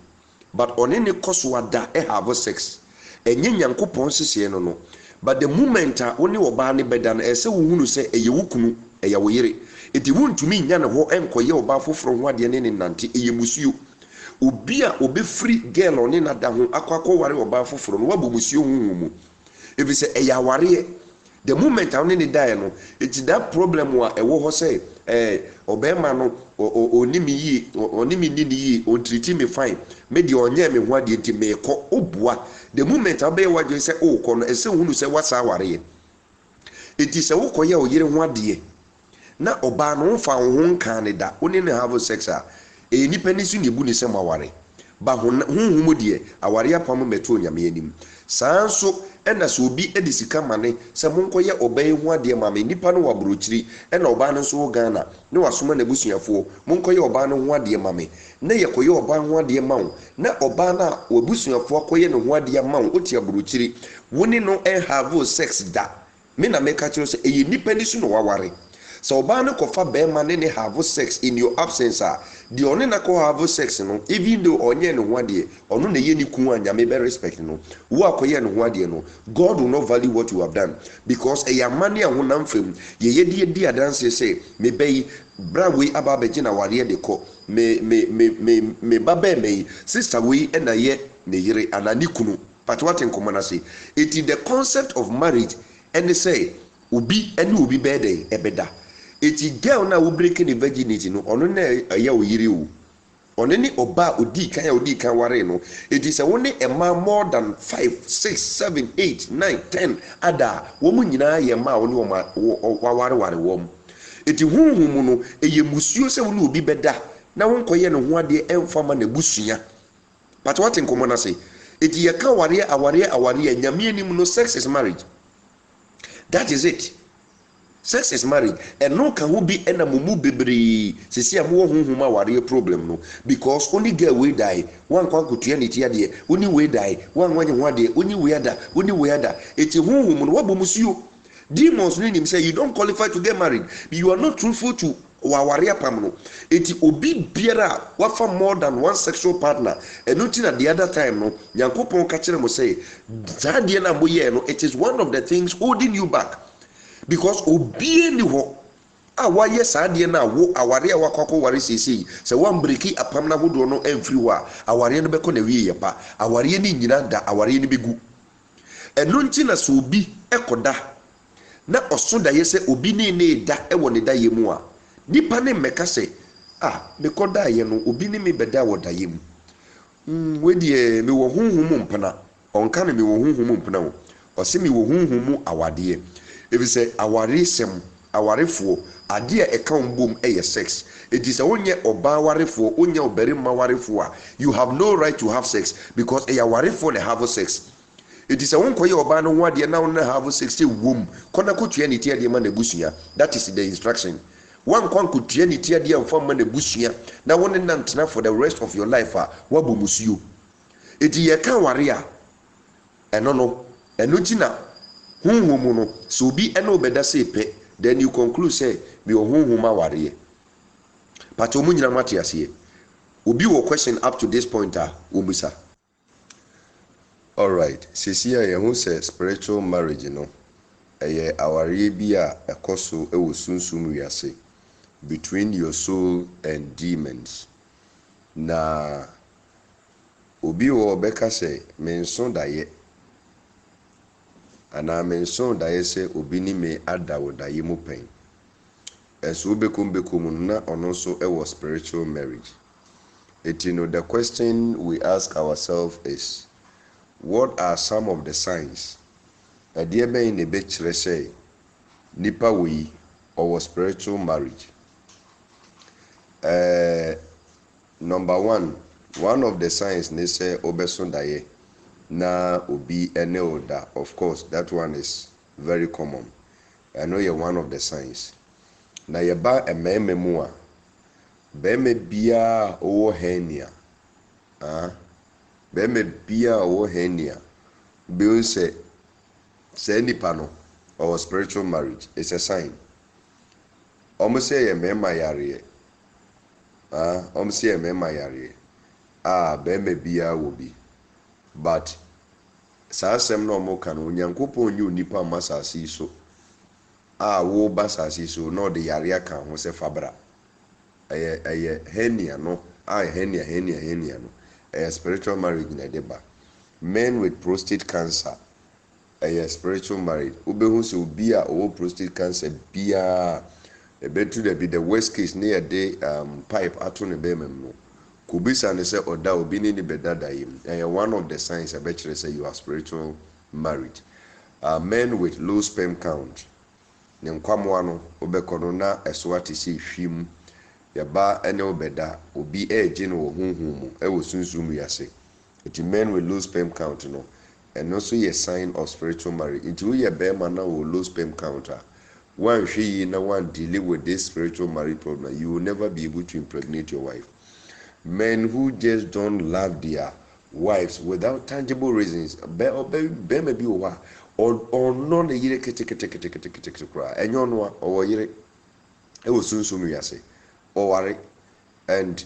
But on any course wada have sex. Enye nyankopon sese no. But the moment only oba ne beda na ese wo hunu se eye wukunu eye wo yere. Eti wontumi nya ne ho enkoye oba foforo ho ade ne nante eye musuo. Obi a obe free girl oni na da ho akwa ware oba foforo no wabo musuo hu mu. Ebi se eye aware. The moment only ne die no, it's that problem wa ewo ho say obema no onimi yi onimi ni yi on treat me fine me de onye me ho ade nti me ko obua. The moment abe wa je say o ko no ese hunu say wasa ware it is wo ko ye o yire ho ade na oba no fa ho nkan ne da oni ne have sex a nipa ni su ne bu ni se maware ba ho mu de aware apam meto nyame anim sanso ena so obi edi sika mane se monkoye obai ho ade ma me nipa no wabrochiri ena oba no so Ghana ne wasoma na busuafo monkoye oba no ho ade ma me na ye koye oba ho ade ma wo na oba na wabusuafo akoye ne ho ade ma wo oti abrochiri woni no have sex da me na me ka kiro se eyi nipa ni so no waware. So oba no kofa be ma ne have sex in your absence the only na ko have sex no even though onye ne ho ade ono na ye ni ku anyame be respect no wo akoye ne ho ade no God will not value what you have done because e yamane a honam fam ye di adanse say me be bra we aba be gina ware de ko me baba me sister we na ye ne yire anani kunu but what in common say it is the concept of marriage and they say obi ene obi bede ebeda eti girl na wo break the virginity no ono na ya oyire o ono ni oba odi kan ware no eti se wo ne ema more than 5 6 7 8 9 10 ada wo mu nyina ye ma wo ne wo ware wo mu eti hunhum no eye musuo se wo ne obi beda na wo nkoye ne ho ade emfama na busua but what in common say eti ye kan aware nyame anim no sex is marriage. That is it. Sex is marriage. And no can who be ena mumu bebre. Se si amu hunhuma wari problem no. Because only girl we die. One kwa kutuya ni tia die. Only we die. One wade. Only we ada. Eti hunhum no wabo musio. Demons ni him say you don't qualify to get married. You are not truthful to wawaria pamno. Eti obi biara wafa more than one sexual partner. And nothing at the other time no. Yankopon kachire mo say that die na moye no. It is one of the things holding you back. Because obi ni ho a waye saa die na wo aware wakoko ware sisi se wan breki apam na hodo no every wa aware no beko na wie yepa aware ni nyina da aware ni begu eno nti na so obi ekoda na oso da ye se obi ni da ewo ne da ye mu a nipa ne meka se mekoda ye no obi ni me beda wo da ye mu we die me wo hunhum mpana onka ne me wo hunhum mpana wo o se me wo hunhum awade if say awarisem awarefo ade a eka mbom sex it is onye oba awarefo onye oberima awarefo a you have no right to have sex because awarefo na have sex it is won koye oba no ho ade na won have sex say wom kona kotua ni tie ade ma na busua that is the instruction one kwan kotua ni tie ade amfa ma na busua na won nantena for the rest of your life wabo musuo it ye kan ware a eno tina hunhum no so obi ene obeda say pe then you conclude say me hunhum aware but omu nyina mate ase obi wo question up to this point omisa. All right, sisia ye hu say spiritual marriage no eye aware bi a ekoso e wo sunsum wiase between your soul and demons na obi wo beka say menso daye ana mention da yese obi ni me ada wo da yemu pen eso bekom na ono so e was spiritual marriage. The question we ask ourselves is what are some of the signs ade ben ne be kire say nipa we or spiritual marriage. Number one of the signs ne say obeso daye na obi ene oda. Of course that one is very common. I know you're one of the signs. Na yeba ememe mu a beme bia owo henia beme bia owo henia be say nipa no or spiritual marriage is a sign. Say ye mema yare say ye mema yare beme bia wo bi but saa asɛm na ɔmo ka no Onyankopɔn nyi onipa masasi so wo basasi so na ɔde yare aka ho sɛ fabra ɛyɛ henia no henia no spiritual marriage na de ba. Men with prostate cancer spiritual marriage obehu sɛ obi a ɔwɔ prostate cancer bia ebetu de be the worst case na yɛde pipe ato ne bɛɛma mu no kubisa ne say oda obi ni beda dayim one of the signs abetire say you are spiritual married. Men with low sperm count ne nkwamwa no obekono na eswati si hwim yaba ene obeda obi eje no honhum mu wo sunsum yase. Men with low sperm count no and also a sign of spiritual marriage. Into ye be man na low sperm count one hwe na one deal with this spiritual marriage problem, you will never be able to impregnate your wife. Men who just don't love their wives without tangible reasons be maybe or non the yire kete kra enyo no o yire e wo sunsum yase o ware and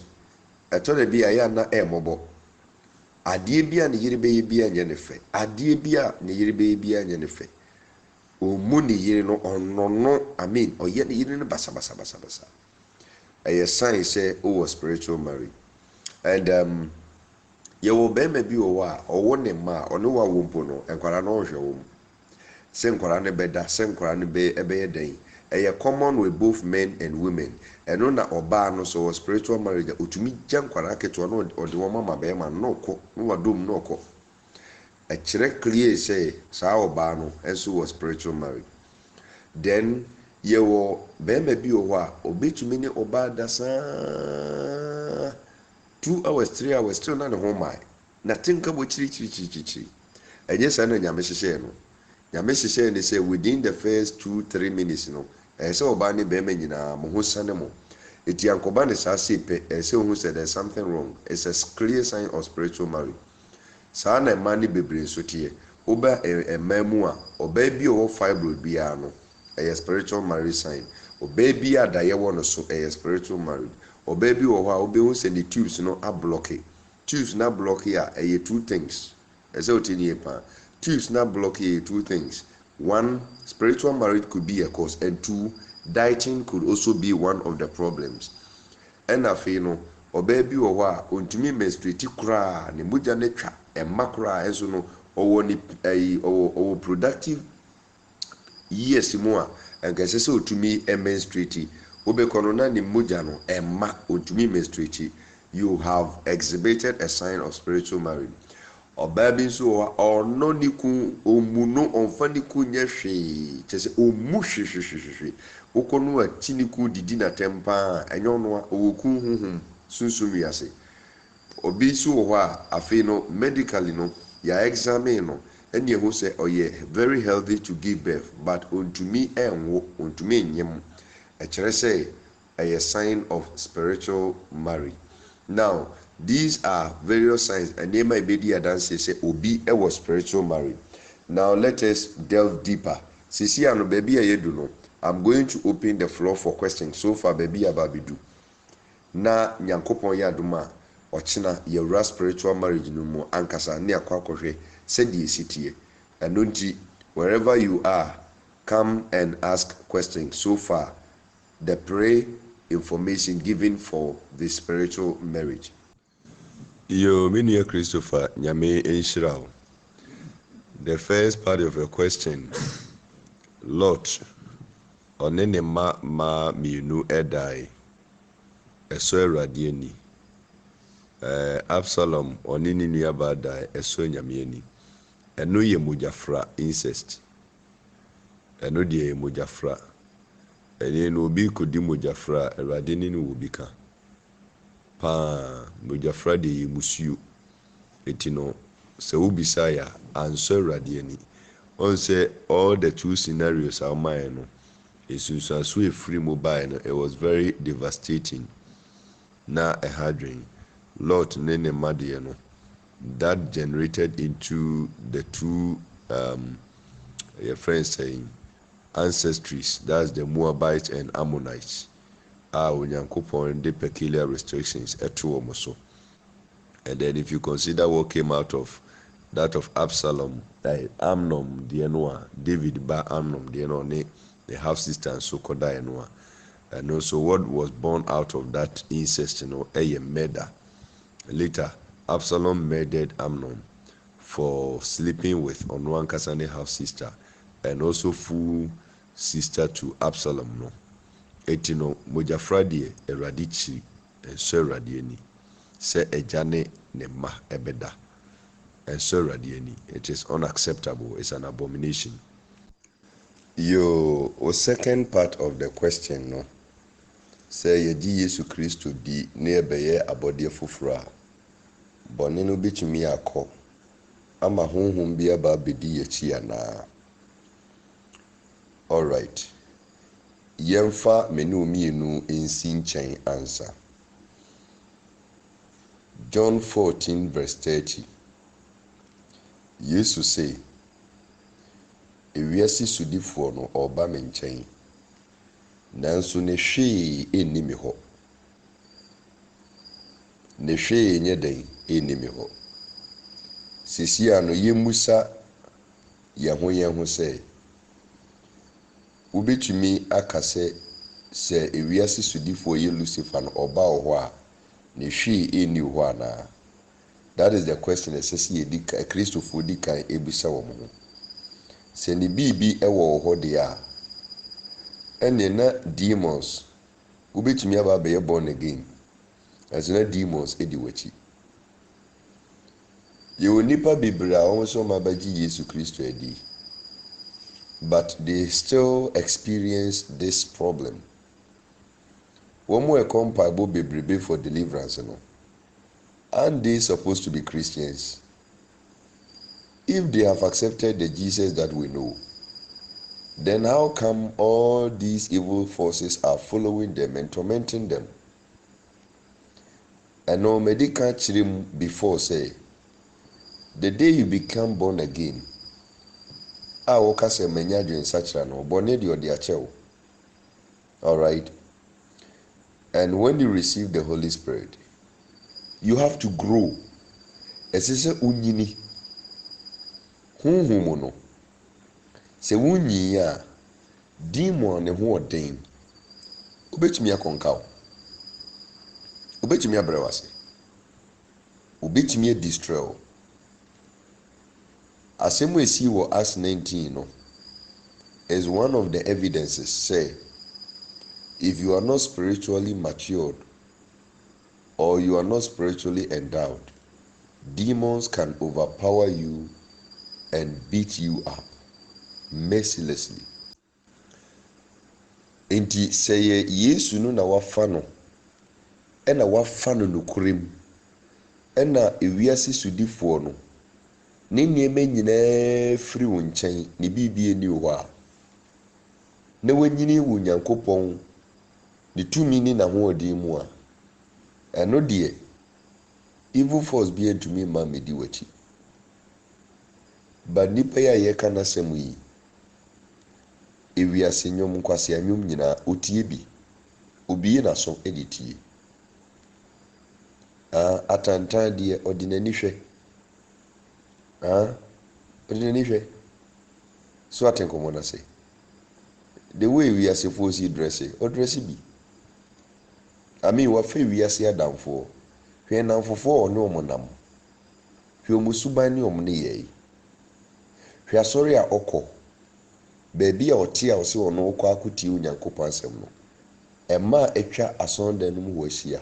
eto de bia ya na mobo ade bia ne yire be bia nye ne fe ade bia ne yire be bia nye ne fe o mu ne yire no no I mean o ye ne yire ne basa a sign say was spiritual marriage. And ye wo be maybe o wa o wo ne ma o no wa wo mpo no enkwara no hwe wo sɛ nkwara no bɛda sɛ nkwara no ɛbɛyɛ den ɛyɛ common with both men and women ɛno na ɔbaa no so wɔ spiritual marriage otumi gya nkwara ketewa no ɔde wɔn mama bɛrima no ɔkɔ no wadom no ɔkɔ ɛkyerɛ clear sɛ saa ɔbaa no nso wɔ spiritual marriage. Then yɛwɔ bɛrima bi wɔ hɔ a ɔbɛtumi ne ɔbaa da saa 2 hours 3 hours still na ne ho maa na tenka bɔ kyirikyirikyirikyiri ɛnyɛ saa na nyame hyehyɛɛ no. Nyame hyehyɛɛ ne sɛ within the first 2-3 minutes no ɛyɛ sɛ ɔbaa ne bɛrima nyinaa mo ho sane mo eti ankɔba ne saa se pɛ ɛyɛ sɛ ohun sɛ there's something wrong. It's a clear sign of spiritual marriage. Saa na mmaa ne bebree nso teɛ woba mmaa mu a ɔbaa bi a ɔwɔ fibroid biara no ɛyɛ spiritual marriage sign. Ɔbaa bi a daeɛ wɔ no so ɛyɛ spiritual marriage. Ɔbaa bi wɔ hɔ a wobɛhu sɛ ne tubes no ablɔke. Tubes na blɔke a ɛyɛ 2 things. Ɛsɛ ɔte ne yɛ paa. Tubes na blɔke yɛ 2 things. 1, spiritual marriage could be a cause, and 2, dieting could also be one of the problems. Ɛna afei no ɔbaa bi wɔ hɔ a ɔntumi menstruate koraa ne mogya ne twa ɛmma koraa ɛnso no ɔwɔ productive years mu a nkɛsɛ sɛ ɔtumi menstruate wobɛkɔ no na ne mogya no ɛmma ɔntumi menstruate. You have exhibited a sign of spiritual marriage. Ɔbaa bi nso wɔ ɔno ne ku ɔmu no ɔmfa ne ku nyɛ hwee kyerɛ sɛ ɔmu hwehwehwehwehwe wokɔ no a ti ne ku didi n'atɛm paa ɛnyɛ ɔno a ɔwɔ ku huhum sunsun wiase. Obi nso wɔ hɔ a afei no medically no yɛ examine no ɛne ɛho sɛ ɔyɛ very healthy to give birth but ɔntumi ɛnwo ɔntumi nyem ɛkyerɛ sɛ ɛyɛ sign of spiritual marriage. Now these are various signs and they might be the adanse say obi was spiritual marriage. Now let us delve deeper. Sisi ano baby ayedu no. I'm going to open the floor for questions. So far baby ababidu. Na nyankopon ya aduma ochina yewra spiritual marriage no mu ankasa ne akwa akohwe sedi esitie. Enonti wherever you are, come and ask questions. So far the prayer information given for the spiritual marriage. Yo, Minia Christopher, Nyame Enshirao. The first part of your question, Lot, onene ma mienu edai, eso eradieni. Absalom, onini nuyabadai, eso nyamieni. Eno ye mujafra, incest. Eno die mujafra. Ene no obi kodi mujafra, eradini ni ubika. Pa mujafra de musuo etino se ubisa ya answer radiani on say all the 2 scenarios are mine esusu free mobile it was very devastating na a hardring lot nene madie no that generated into the 2 your friends saying ancestries, that's the Moabites and Ammonites. Onyankopon the peculiar restrictions eto omo so. And then if you consider what came out of that of Absalom, Amnon the Noah, David ba Amnon the Noah, the half sister and so called Noah. And also what was born out of that incest, a murder. Later, Absalom murdered Amnon for sleeping with Onwan Kasane half sister and also full sister to Absalom. No. Etino mojafradie eradichi enso eradieni se ejane ne ma ebeda enso eradieni. It is unacceptable. It's an abomination. Your second part of the question no say yedi Yesu Kristo di na ebeye abode foforo a bone no betumi akọ ama honhom bi aba bedi yachi ana. All right. Yemfa menu mienu ensi nkyɛn ansa. John 14 verse 30. Yesu say, ewiase sudifoɔ no ɔba me nkyɛn. Nanso ne hwee enni me hɔ. Ne hwee nyɛ den enni me hɔ. Sisi ano yemusa yɛn ho sɛ wobɛtumi aka sɛ ewiase sudifoɔ yɛ Lucifer no ɔba wɔ hɔ a ne hwee enni hɔ anaa? That is the question ɛsɛ sɛ yɛdi kan Kristofoɔ di kan ebisa wɔn ho. sɛ ne biribi wɔ hɔ deɛ a ɛne na demons wobɛtumi aba abɛyɛ born again ɛsɛ na demons di w'akyi. Yɛwɔ nnipa bebree a wɔn nso ma abɛgye Yesu Kristo adi, but they still experience this problem. Wɔn a ɛkɔ mpaebɔ bebrebe for deliverance no, aren't they supposed to be Christians? If they have accepted the Jesus that we know, then how come all these evil forces are following them and tormenting them? And already can't him before say, the day you become born again, I will cast a manyadu in such an bonedi or their child. All right. And when you receive the Holy Spirit, you have to grow. As is a unyini. Humuno. Se wunyi ya demon ne ho odin. Ubetumi akonkaw. Ubetumi abrewase. Ubetumi destroy. Asemu esi wo Acts 19 no is one of the evidences say if you are not spiritually matured or you are not spiritually endowed, demons can overpower you and beat you up mercilessly. Enti sɛ Yesu no na wafa no ɛna wafa no nokorem ɛna ewiase sudifoɔ no ne nneɛma nyinaa firi wo nkyɛn ne biribi ani wɔ hɔ a na wanyini wo Nyankopɔn ne tumi ne n'ahoɔden mu a ɛno deɛ evil force bi antumi ma medi w'akyi. But nipa yi a yɛka n'asɛm yi ewiase nnwom nkwasea nnwom nyinaa otie bi obi n'aso de tie. Atantan deɛ ɔde n'ani hwɛ. Ɔde n'ani hwɛ. So ate nkɔmmɔ no ase. The way wiasefoɔ si dresse, ɔdresse bi. Wafa wiase adamfoɔ. Hwɛ namfofoɔ ɔne ɔmo nam. Hwɛ ɔmo suban ne ɔmo ne yɛi. Hwɛ asɔre a ɔkɔ. Baabi a ɔte a ɔse ɔno ɔkɔ akɔtie Onyankopɔn asɛm no. Ɛma atwa asɔndan no mu wɔ ahyia.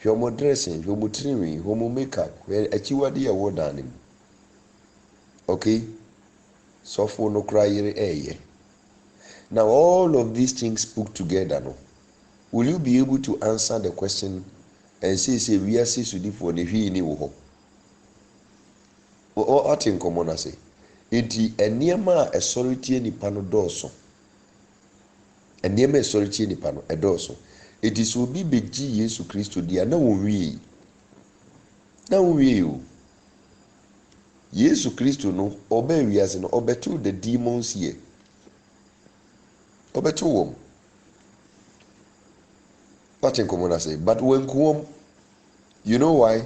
Hwɛ ɔmo dressing, hwɛ ɔmo tirinwi, hwɛ ɔmo makeup, hwɛ akyiwade a ɛwɔ dan no mu. Okay? Sɔfo no kora yere ɛyɛ. Now all of these things put together no, will you be able to answer the question and say wiase sudifoɔ ne hwee ni wɔ hɔ? Ɔte nkɔmmɔ no ase. Enti nneɛma a ɛsɔre tie nipa no dɔɔso. Nneɛma a ɛsɔre tie nipa no ɛdɔɔso. Enti sɛ obi bɛgye Yesu Kristo di a na wɔnwie. Na wɔnwie o. Yesu Kristo no ɔbɛn wiase no ɔbɛto the demons here. Ɔbɛto wɔm. Ɔte nkɔmmɔ no ase. But when wɔm, you know why?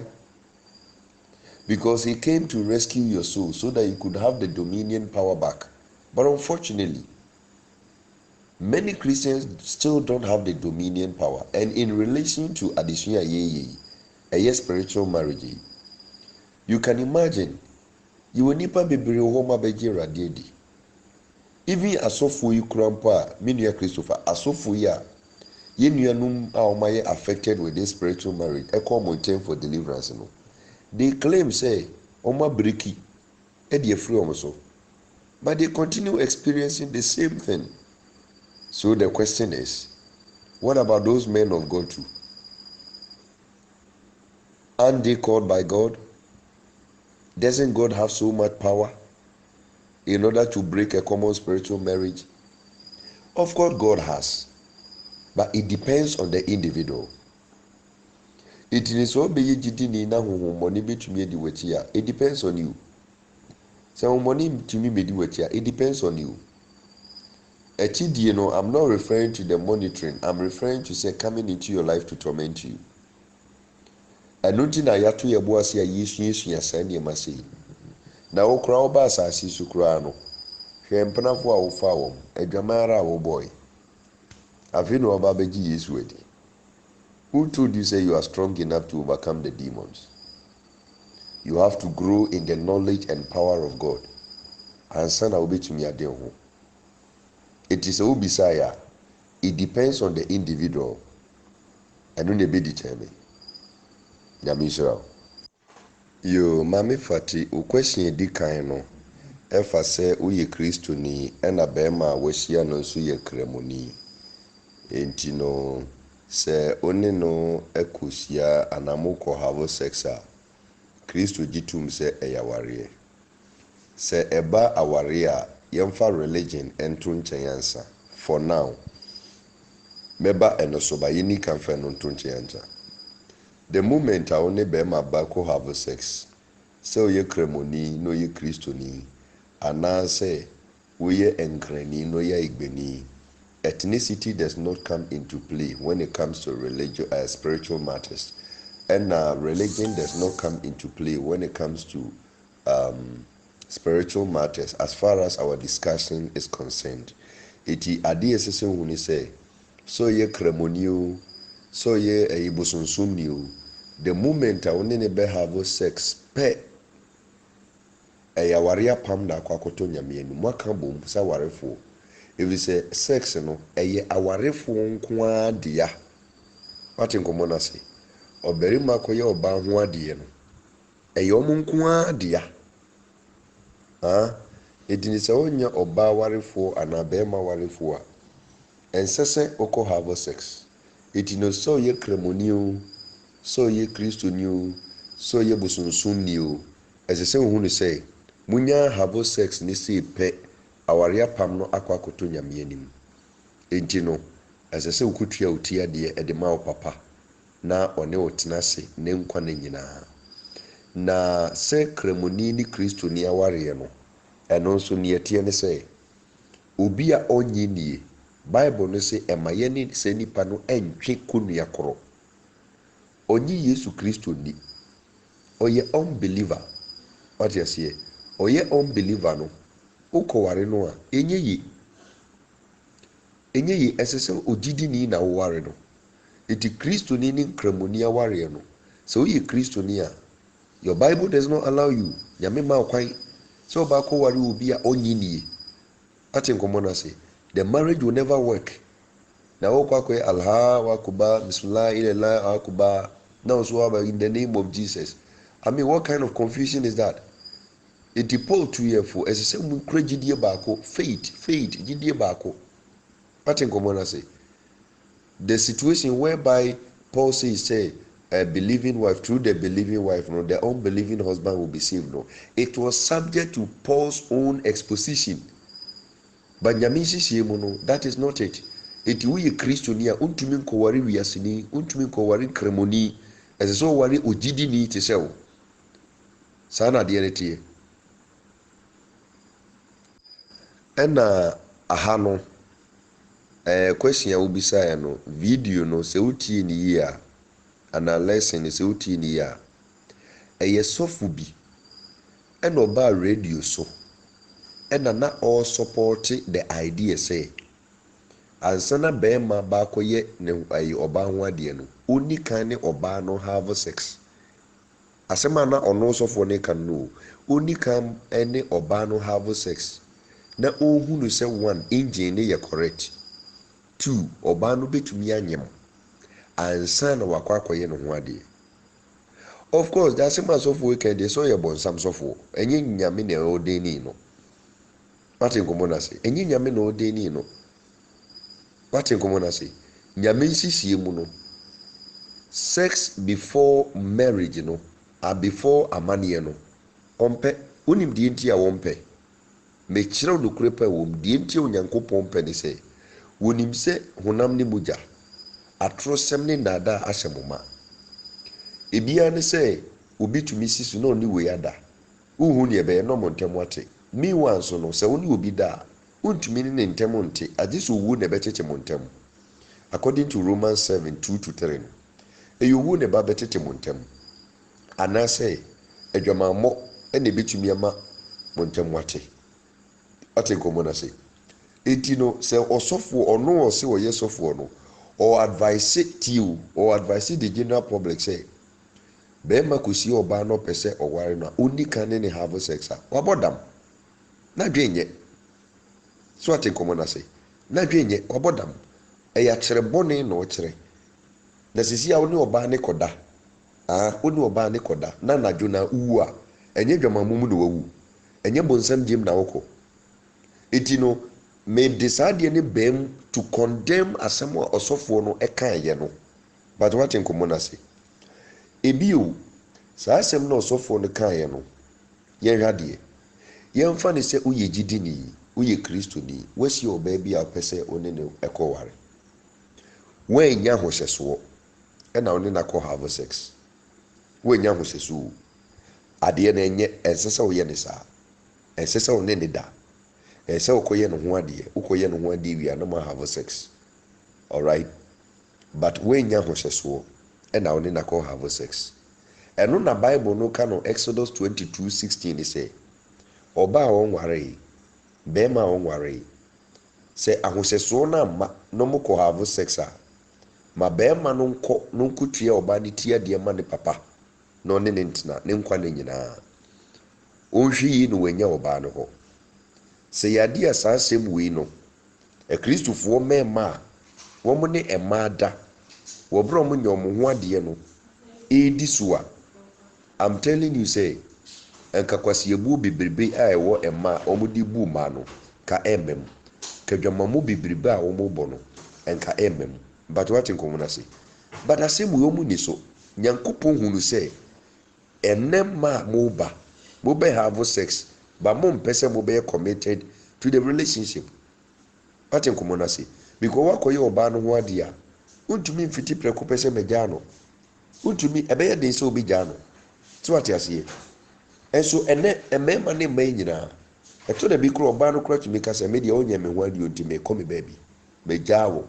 Because he came to rescue your soul so that you could have the dominion power back. But unfortunately, many Christians still don't have the dominion power. And in relation to addition a spiritual marriage, you can imagine you will nipa bebree wɔ ma bɛgye Awurade adi. Even asɔfo yi kura mpo a me nua Christopher asɔfo yi a ye nuanum a wɔn ayɛ affected with this spiritual marriage ɛkɔ wɔn nkyɛn for deliverance no. They claim say Oma breki edi efri omo so, but they continue experiencing the same thing. So the question is, what about those men of God too? Aren't they called by God? Doesn't God have so much power in order to break a common spiritual marriage? Of course God has, but it depends on the individual. It is so be jidini na money betumi di wechi a, it depends on you. So money to me di wechi a, it depends on you. Echidie no, I'm not referring to the monitoring. I'm referring to say coming into your life to torment you. Anunti na yato ye boase a yesu ya san de mase. Na okra oba asase su kra no. Hwe mpanafo a wo fa wom, adwamara wo boy. Afi no oba beji Yesu edi. Who told you say you are strong enough to overcome the demons? You have to grow in the knowledge and power of God. ansa na wobɛtumi ade ho. It is a ubisaya. It depends on the individual. Ɛno na ɛbɛ determine. Nyame nhyira wo. Yo, Mame Fati, o question di kan no. Ɛfa sɛ woyɛ Kristoni ɛna bɛrima a wahyia no nso yɛ Kramoni. Enti no sɛ one no ɛkɔhyia anaa mokɔ have sex a Kristo gye tom sɛ ɛyɛ awareɛ. Sɛ ɛba awareɛ a yɛmfa religion ɛnto nkyɛn ansa. For now, mɛba ɛno so ba yɛni kan fɛ no nto nkyɛn ansa. The moment a wo ne bɛrima ba kɔ have sex, sɛ woyɛ Kramoni na woyɛ Kristoni, anaasɛ woyɛ Nkrani na woyɛ Igbeni, ethnicity does not come into play when it comes to religion, spiritual matters. And religion does not come into play when it comes to spiritual matters as far as our discussion is concerned. Iti adeɛ ɛsɛ sɛ wohu ne sɛ so yɛ Kramoni o, so yɛ bosonsomni o, the moment a wo ne bɛ have sex pɛ ɛyɛ awareɛ apam da akɔ akɔtɔ Nyame anim. Moaka bom sɛ awarefoɔ. Ɛfiri sɛ sex no ɛyɛ awarefoɔ nko ara dea. Wate nkɔmmɔ no ase. Ɔbarima akɔyɛ ɔbaa ho adeɛ no ɛyɛ ɔmo nko ara dea. Ɛdi ne sɛ wonya ɔbaa awarefoɔ anaa bɛrima awarefoɔ a ɛnsɛ sɛ wokɔ have sex. Ɛti no sɛ ɔyɛ Kramoni o, sɛ ɔyɛ Kristoni o, sɛ ɔyɛ bosonsomni o, ɛsɛ sɛ wohu no sɛ munya have sex ne sɛ pɛ awareɛ apam no akɔ akɔtɔ Nyame anim. Enti no ɛsɛ sɛ wokɔtua wo ti adeɛ ɛde ma wo papa na ɔne wo tena ase ne nkwa no nyinaa. Na sɛ Kramoni ne Kristoni awareɛ no ɛno nso ne yɛteɛ ne sɛ obi a ɔnye nie, Bible no sɛ ɛma yɛne sɛ nipa no ɛntwe kɔnnua korɔ. Ɔnye Yesu Kristo ni, ɔyɛ unbeliever. Wate aseɛ, ɔyɛ unbeliever no wokɔware no a ɛnyɛ ye. Ɛsɛ sɛ ogyidini na woware no. Iti Kristoni ne Kramoni awareɛ no, sɛ woyɛ Kristoni a your Bible does not allow you. Nyame ma wo kwan sɛ ɔba kɔware obi a ɔnye nie. Ate nkɔmmɔ no ase. The marriage will never work. Na wokɔ akɔyɛ Allahu Akbar, Bismillah ilallah Akbar, now so in the name of Jesus. I mean, what kind of confusion is that? Iti Paul 2 years for ɛsɛ sɛ mu kura gyidie baako, faith gyidie baako. Ate nkɔmmɔ no ase. The situation whereby Paul says say a believing wife, through the believing wife, no, the unbelieving husband will be saved. No, it was subject to Paul's own exposition. But Nyame nhyehyɛ mu no, that is not it. Eti woyɛ Kristoni a untumi nkɔware wiaseni, untumi nkɔware Kramoni, ɛsɛ sɛ ɔware ogyidini te sɛ wo. Saa na adeɛ no teɛ. Ɛna aha no question a wobisaeɛ no, video no sɛ wotie ne yie a anaa lesson no sɛ wotie ne yie a ɛyɛ sɔfo bi ɛna ɔbaa radio so ɛna na support the idea sɛ ansa na bɛrima baako yɛ ne ɔbaa ho adeɛ no, ɔni kan ne ɔbaa no have sex. Asɛm a na ɔno sɔfo ne kan no, ɔni kan ne ɔbaa no have sex na ɔhu no sɛ 1 engine ne yɛ correct, 2 ɔbaa no bɛtumi anyem ansa na wakɔ akɔyɛ ne ho adeɛ. Of course, the asɛm a sɔfo ka deɛ sɛ ɔyɛ bɔnsam sɔfo, ɛnyɛ Nyame na ɔdeni no. Wate nkɔmmɔ no ase, ɛnyɛ Nyame na ɔdeni no. Wate nkɔmmɔ no ase, Nyame nhyehyɛ mu no, sex before marriage no, before amanneɛ no, ɔmpɛ. Wonim deɛ nti a wɔmpɛ? Mekyerɛw nokore pɛ wɔ mu. Deɛ nti a Onyankopɔn pɛ ne sɛ wonim sɛ honam ne mogya, atorosɛm ne nnaadaa ahyɛ mo ma. Ebiara ne sɛ obi tumi si so na ɔne wei ada. Wohu ne ɛbɛyɛ na ɔmo ntɛm ate. Meanwhile nso no, sɛ wone obi da a, wontumi ne ne ntɛm nte, agye sɛ owu na ɛbɛkyekye mo ntɛm. According to Romans 7:2-3 no, ɛyɛ owu na ɛba bɛkyekye mo ntɛm. Anaasɛ adwamammɔ ɛna ɛbɛtumi ama mo ntɛm wate. Ate nkɔmmɔ no ase. Eti no sɛ ɔsɔfoɔ ɔno ɔse ɔyɛ sɔfoɔ no, or advice you or advice the general public say bɛrima kɔsie ɔbaa no pɛ sɛ ɔware no a ɔni kan ne have sex a wabɔ dam. na dwenye so ate komo na say na dwenye obodam eya kire bone na o kire na sisi a woni oba ne koda woni oba ne koda na nadwo na uwu a enye dwamamum na wawu enye bonsam jem na woko etino me decide ne bem to condemn asem a osofo no ekan ye no but what in komo na say ebio saa asem na osofo no kan ye no ye hwade ye mfa ne se uye gidini uye kristo ni wasi oba bi a pese one ne ekoware wanya hohyeso na one na ko have sex wanya hohyeso ade na enye ensese wo ye ne saa ensese wo ne da ensese wo koye no ho ade ukoye no ho ade wi na ma have sex all right but wanya hohyeso na one na ko have sex eno na bible no ka no Exodus 22:16 say oba won ware bema won ware say ahohyeso na ma no mo ko have sex a ma bema no nkotua oba ne tia de ma ne papa no ne ntina ne nkwa ne nyina onhwi no wanya oba no ho say yade asasem wi no kristofo mema wo mo ne emada wo bro mo nyom ho ade no edi suwa I'm telling you say enka kwasiebu bibribe a ewo ema omudi bu ma no ka emem ka dwamamu bibribe a omo bo no enka emem but what in common say but asem wo mu ni so nyankopon hunu say enem ma mo be have sex but mo mpese mo be committed to the relationship what in common say because wakoye oba no ho ade a untumi mfiti preko pese meja no untumi ebeye den se obi ja no so what you see enso ene emema ne mai nyina eto da bi kro oba no kro tumi kasa media onye me ho ade ontime come baby mejawo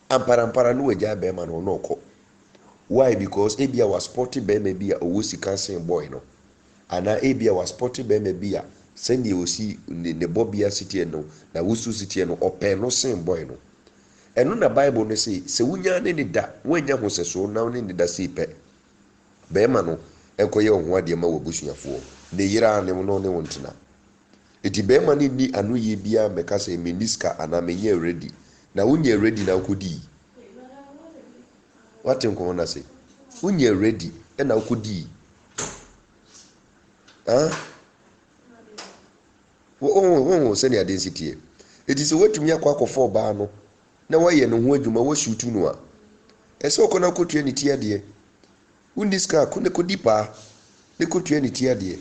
ampara no waja be ma no noko why because ebia was sporty be me bia owo sika sen boy no ana ebia was sporty be me bia send you osi ne bobia city no na wusu city no open no sen boy no eno na bible no say se wunya ne da wanya ho seso na ne da sei pe be ma no enkoye ho ade ma wobusuafo ne yira ne no ne wontina eti be ma ne ni anu ye bia meka say meniska ana menye ready na wunye ready na ukodi what in kono say wunye ready na ukodi se ne density eti se wetumi akwa ba no na waye no ho adwuma wo shutu no a ese okona kotua ne tie de uniska kone kodi pa ne kotua ne tie de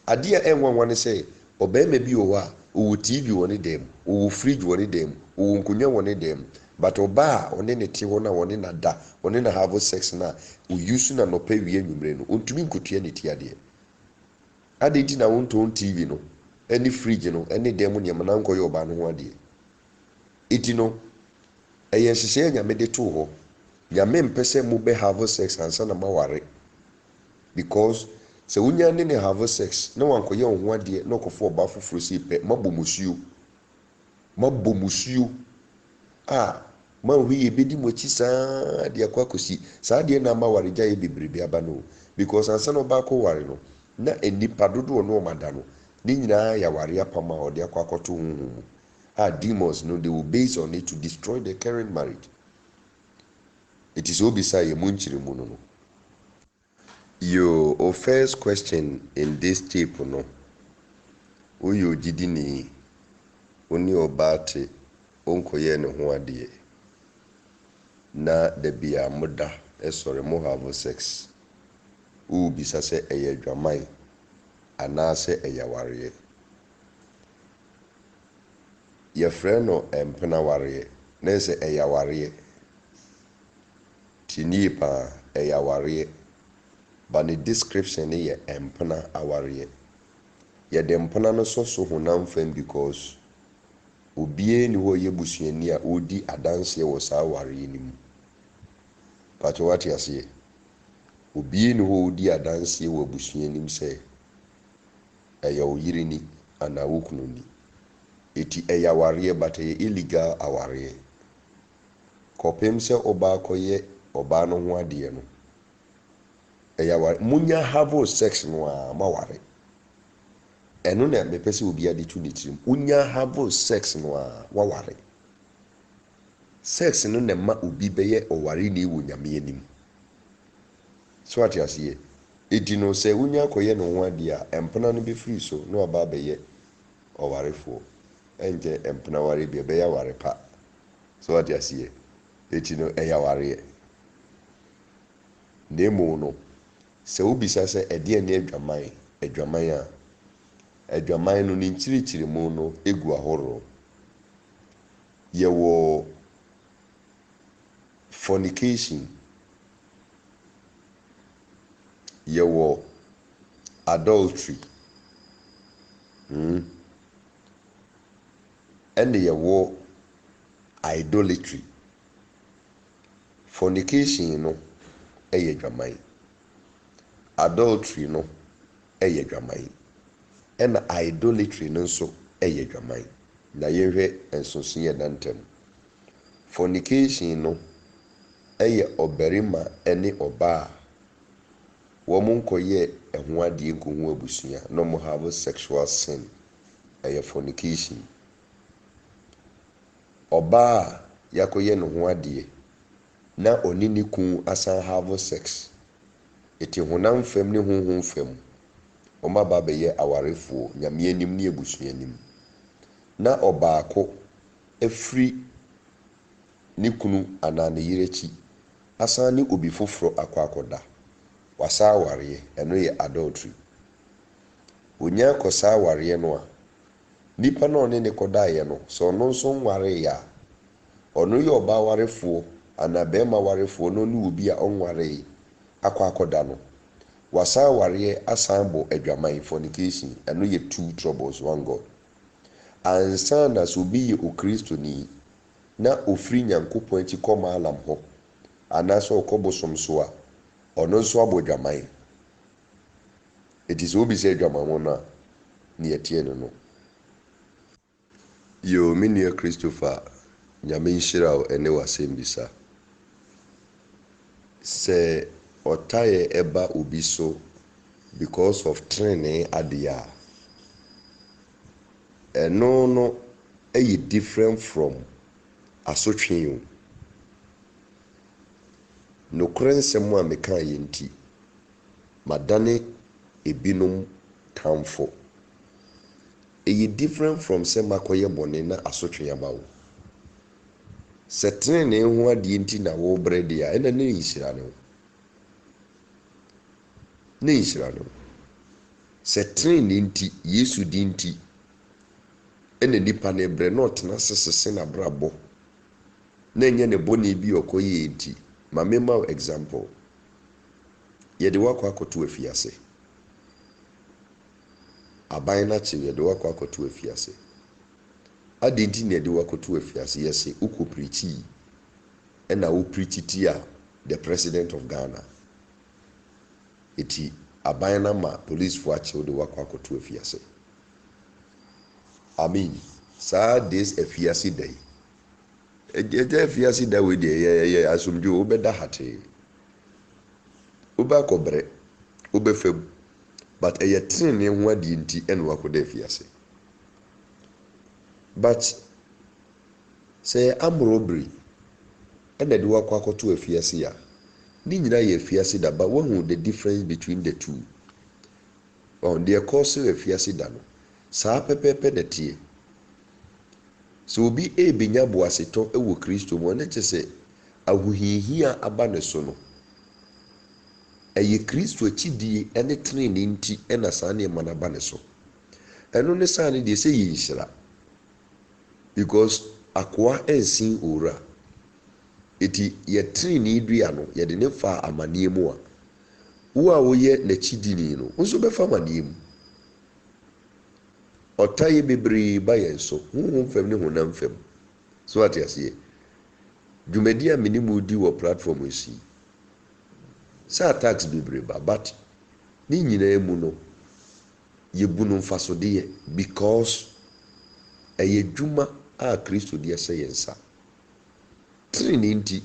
ade a enwanwa ne say obema bi o wa o TV woni dem o fridge woni dem o nkunya woni dem but oba one ne ti ho na woni na da woni na have sex na o use na no pa wie nwumre no ontumi nkotua ne tie de ade di na wonto TV no any fridge no any dem ne na nkoye oba no ho ade iti no eye hyehyɛ nyame de to ho nyame mpese mu be have sex ansa na maware because se wunya ne have sex na wankoye ho ade na okofo oba foforo si pe mabomusuo ma hu bedi mochi saa de akwa kosi saa de na maware gya ye bebrebe aba no because ansa na oba ko ware no na enipa dodo no omada no ni nyina ya ware apama ode akwa akoto huhu demons no they will base on it to destroy the current marriage. It is obisa ye munchiri mu no. Your first question in this tape no uyo gidini oni obate onkoye ne ho ade na da bia moda esore mo have sex u bisa se eye dwaman ana se eye ware ye freno empena ware na se eye ware tini pa eye ware ba ne description ne ye empena aware ye de empena no so honam fam because obie ni ho ye busuani a odi adanse wo saa ware ni mu but what you say obie ni ho odi adanse wo busuani mu se eye oyiri ni ana wokunu ni eti eye aware but eye illegal aware kopem se oba koye oba no ho ade no eye aware munya have sex no a maware ɛno na mepɛ sɛ obi ade to ne tirim wonya have sex no a waware sex no na ma obi bɛyɛ ɔware ne wɔ nyame anim so ate aseɛ ɛdi no sɛ wonya akɔyɛ ne ho adeɛ a ɛmpena no bɛfiri so na waba bɛyɛ ɔwarefoɔ ɛnkyɛ ɛmpena ware bi ɛbɛyɛ aware pa so ate aseɛ ɛti no ɛyɛ awareɛ na emu no sɛ wobisa sɛ ɛdeɛ ne adwaman a adwaman no ne nkyirikyirimu no egu ahoroɔ yɛwɔ fornication yɛwɔ adultery ɛne yɛwɔ idolatry. Fornication no ɛyɛ dwaman, adultery no ɛyɛ dwaman, ɛna idolatry no nso ɛyɛ dwaman. Na yɛhwɛ nsonsoyɛ na ntɛm. Fornication no ɛyɛ ɔbarima ɛne ɔbaa wɔn nkɔyɛ ɛho adeɛ nkɔhu abusua na wɔn have sexual sin ɛyɛ fornication. Ɔbaa yakɔyɛ ne ho adeɛ na ɔne ne kun asan have sex. Eti honam fam ne honhom fam wɔn aba bɛyɛ awarefoɔ nyame anim ne abusua anim. Na ɔbaako efiri ne kunu anaa ne yere akyi asan ne obi foforɔ akɔ akɔda. Wasa awareɛ ɛno yɛ adultery. Onya akɔsa awareɛ no a nipa na ɔne ne kɔdaeɛ no sɛ ɔno nso nwareeɛ a ɔno yɛ ɔbaa warefoɔ anaa bɛrima warefoɔ no ne obi a ɔnwareeɛ akɔ akɔda no wasa awareɛ asan bɔ adwaman fornication ɛno yɛ two troubles one God. Ansa na sɛ obi yɛ okristoni na ofiri nyankopɔn akyi kɔ maalam hɔ anaasɛ ɔkɔ bosom so a ɔno nso abɔ adwaman. Eti sɛ obi sɛ adwaman ho no a ne yɛtie no no. Yo, me nua Christopher, nyame nhyira wo ɛne w'asɛm bisa. Sɛ ɔtaeɛ ɛba obi so because of training adeɛ a ɛno no ɛyɛ different from asotwe o. Nokorɛ nsɛm a meka yɛ nti madane ebinom tamfo. Ɛyɛ different from sɛ makɔyɛ bɔne na asotwe aba wo. Sɛ training ho adeɛ nti na wɔbrɛ deɛ a ɛna ne nhyira ne wo. Ne nhyira ne wo. Sɛ training nti Yesu di nti ɛna nipa ne brɛ na ɔtena sesese na brabɔ na ɛnyɛ ne bɔne bi ɔkɔyɛ nti ma mema example. Yɛde wakɔ akɔto afiase. Aban na kye yɛde wakɔ akɔto afiase. Ade nti na yɛde wakɔto afiase yɛse ukɔ preachi ɛna wo preachi ti a the president of Ghana. Eti aban na ma police fo akye de wakɔ akɔto afiase. Amen. Saa this afiase day. Ɛgye afiase da we de yɛ asomdwo obɛda hate. Obakɔbrɛ, obɛfam. But ɛyɛ training ho adeɛ nti ɛna wakɔda afiase. But sɛ amrobri ɛna de wakɔ akɔto afiase a ne nyinaa yɛ afiase da ba wahu the difference between the two. On deɛ kɔɔso afiase da no saa pɛpɛɛpɛ na tie. Sɛ obi ɛbɛnya boasetɔ ɛwɔ Kristo mu ɔne kyɛ sɛ ahohiahia aba ne so no ɛyɛ Kristo akyidie ɛne training nti ɛna saa nneɛma no aba ne so. Ɛno ne saa ne deɛ sɛ yɛ nhyira because akoa ɛnsin owura. Eti yɛ training dua no yɛde ne fa amanneɛ mu a wo a woyɛ n'akyidini no nso bɛfa amanneɛ mu. Ɔtaeɛ bebree ba yɛn so honhom fam ne honam fam. So ate aseɛ. Dwumadi a mene mu di wɔ platform esi. Sɛ attacks bebree ba but ne nyinaa mu no yɛbu no mfasodeɛ because ɛyɛ dwuma a Kristo de ɛsɛ yɛn nsa. Training nti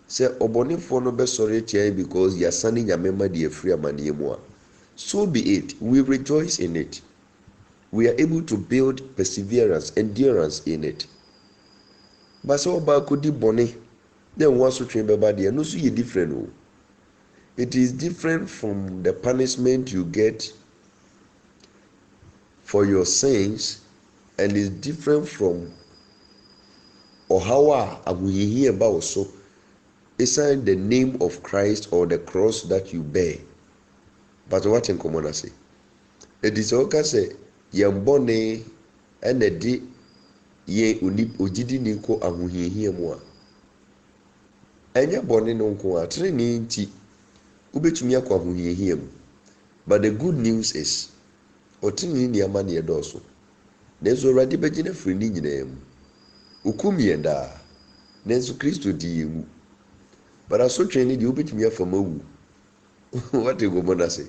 sɛ ɔbɔnefoɔ no bɛsɔre atia yɛn because yɛasane nyame ma de afiri amanneɛ mu a so be it, we rejoice in it. we are able to build perseverance, endurance in it. But sɛ ɔbaa kɔdi bɔne na ɛho asotwe bɛba deɛ no nso yɛ different o. It is different from the punishment you get for your sins, and is different from ɔhaw a ahohiahia ba wo so ɛsiane the name of Christ or the cross that you bear. But what in common I say? It is okay sɛ yɛn bɔne ɛna de yɛn ogyidini kɔ ahohiahia mu a ɛnyɛ bɔne no nko a tenenee nti wobɛtumi akɔ ahohiahia mu. But the good news is ɔtenenee nneɛma ne ɛdɔɔso, nanso Awurade bɛgyina afiri ne nyinaa mu. Okum yɛn daa, nanso Kristo di yɛn mu. But asotwe ne deɛ wobɛtumi afa mu awu. What in common I say?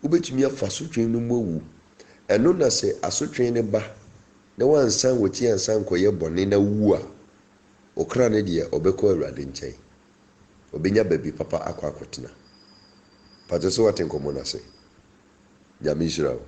Wobɛtumi afa asotwe no mu awu. Ɛno na sɛ asotwe ne ba na wansan wɔkyi ansan kɔyɛ bɔne na wu a ɔkra ne deɛ ɔbɛkɔ Awurade nkyɛn, ɔbɛnya baabi papa akɔ akɔtena. Patro so what in common I say? Nyame nhyira wo.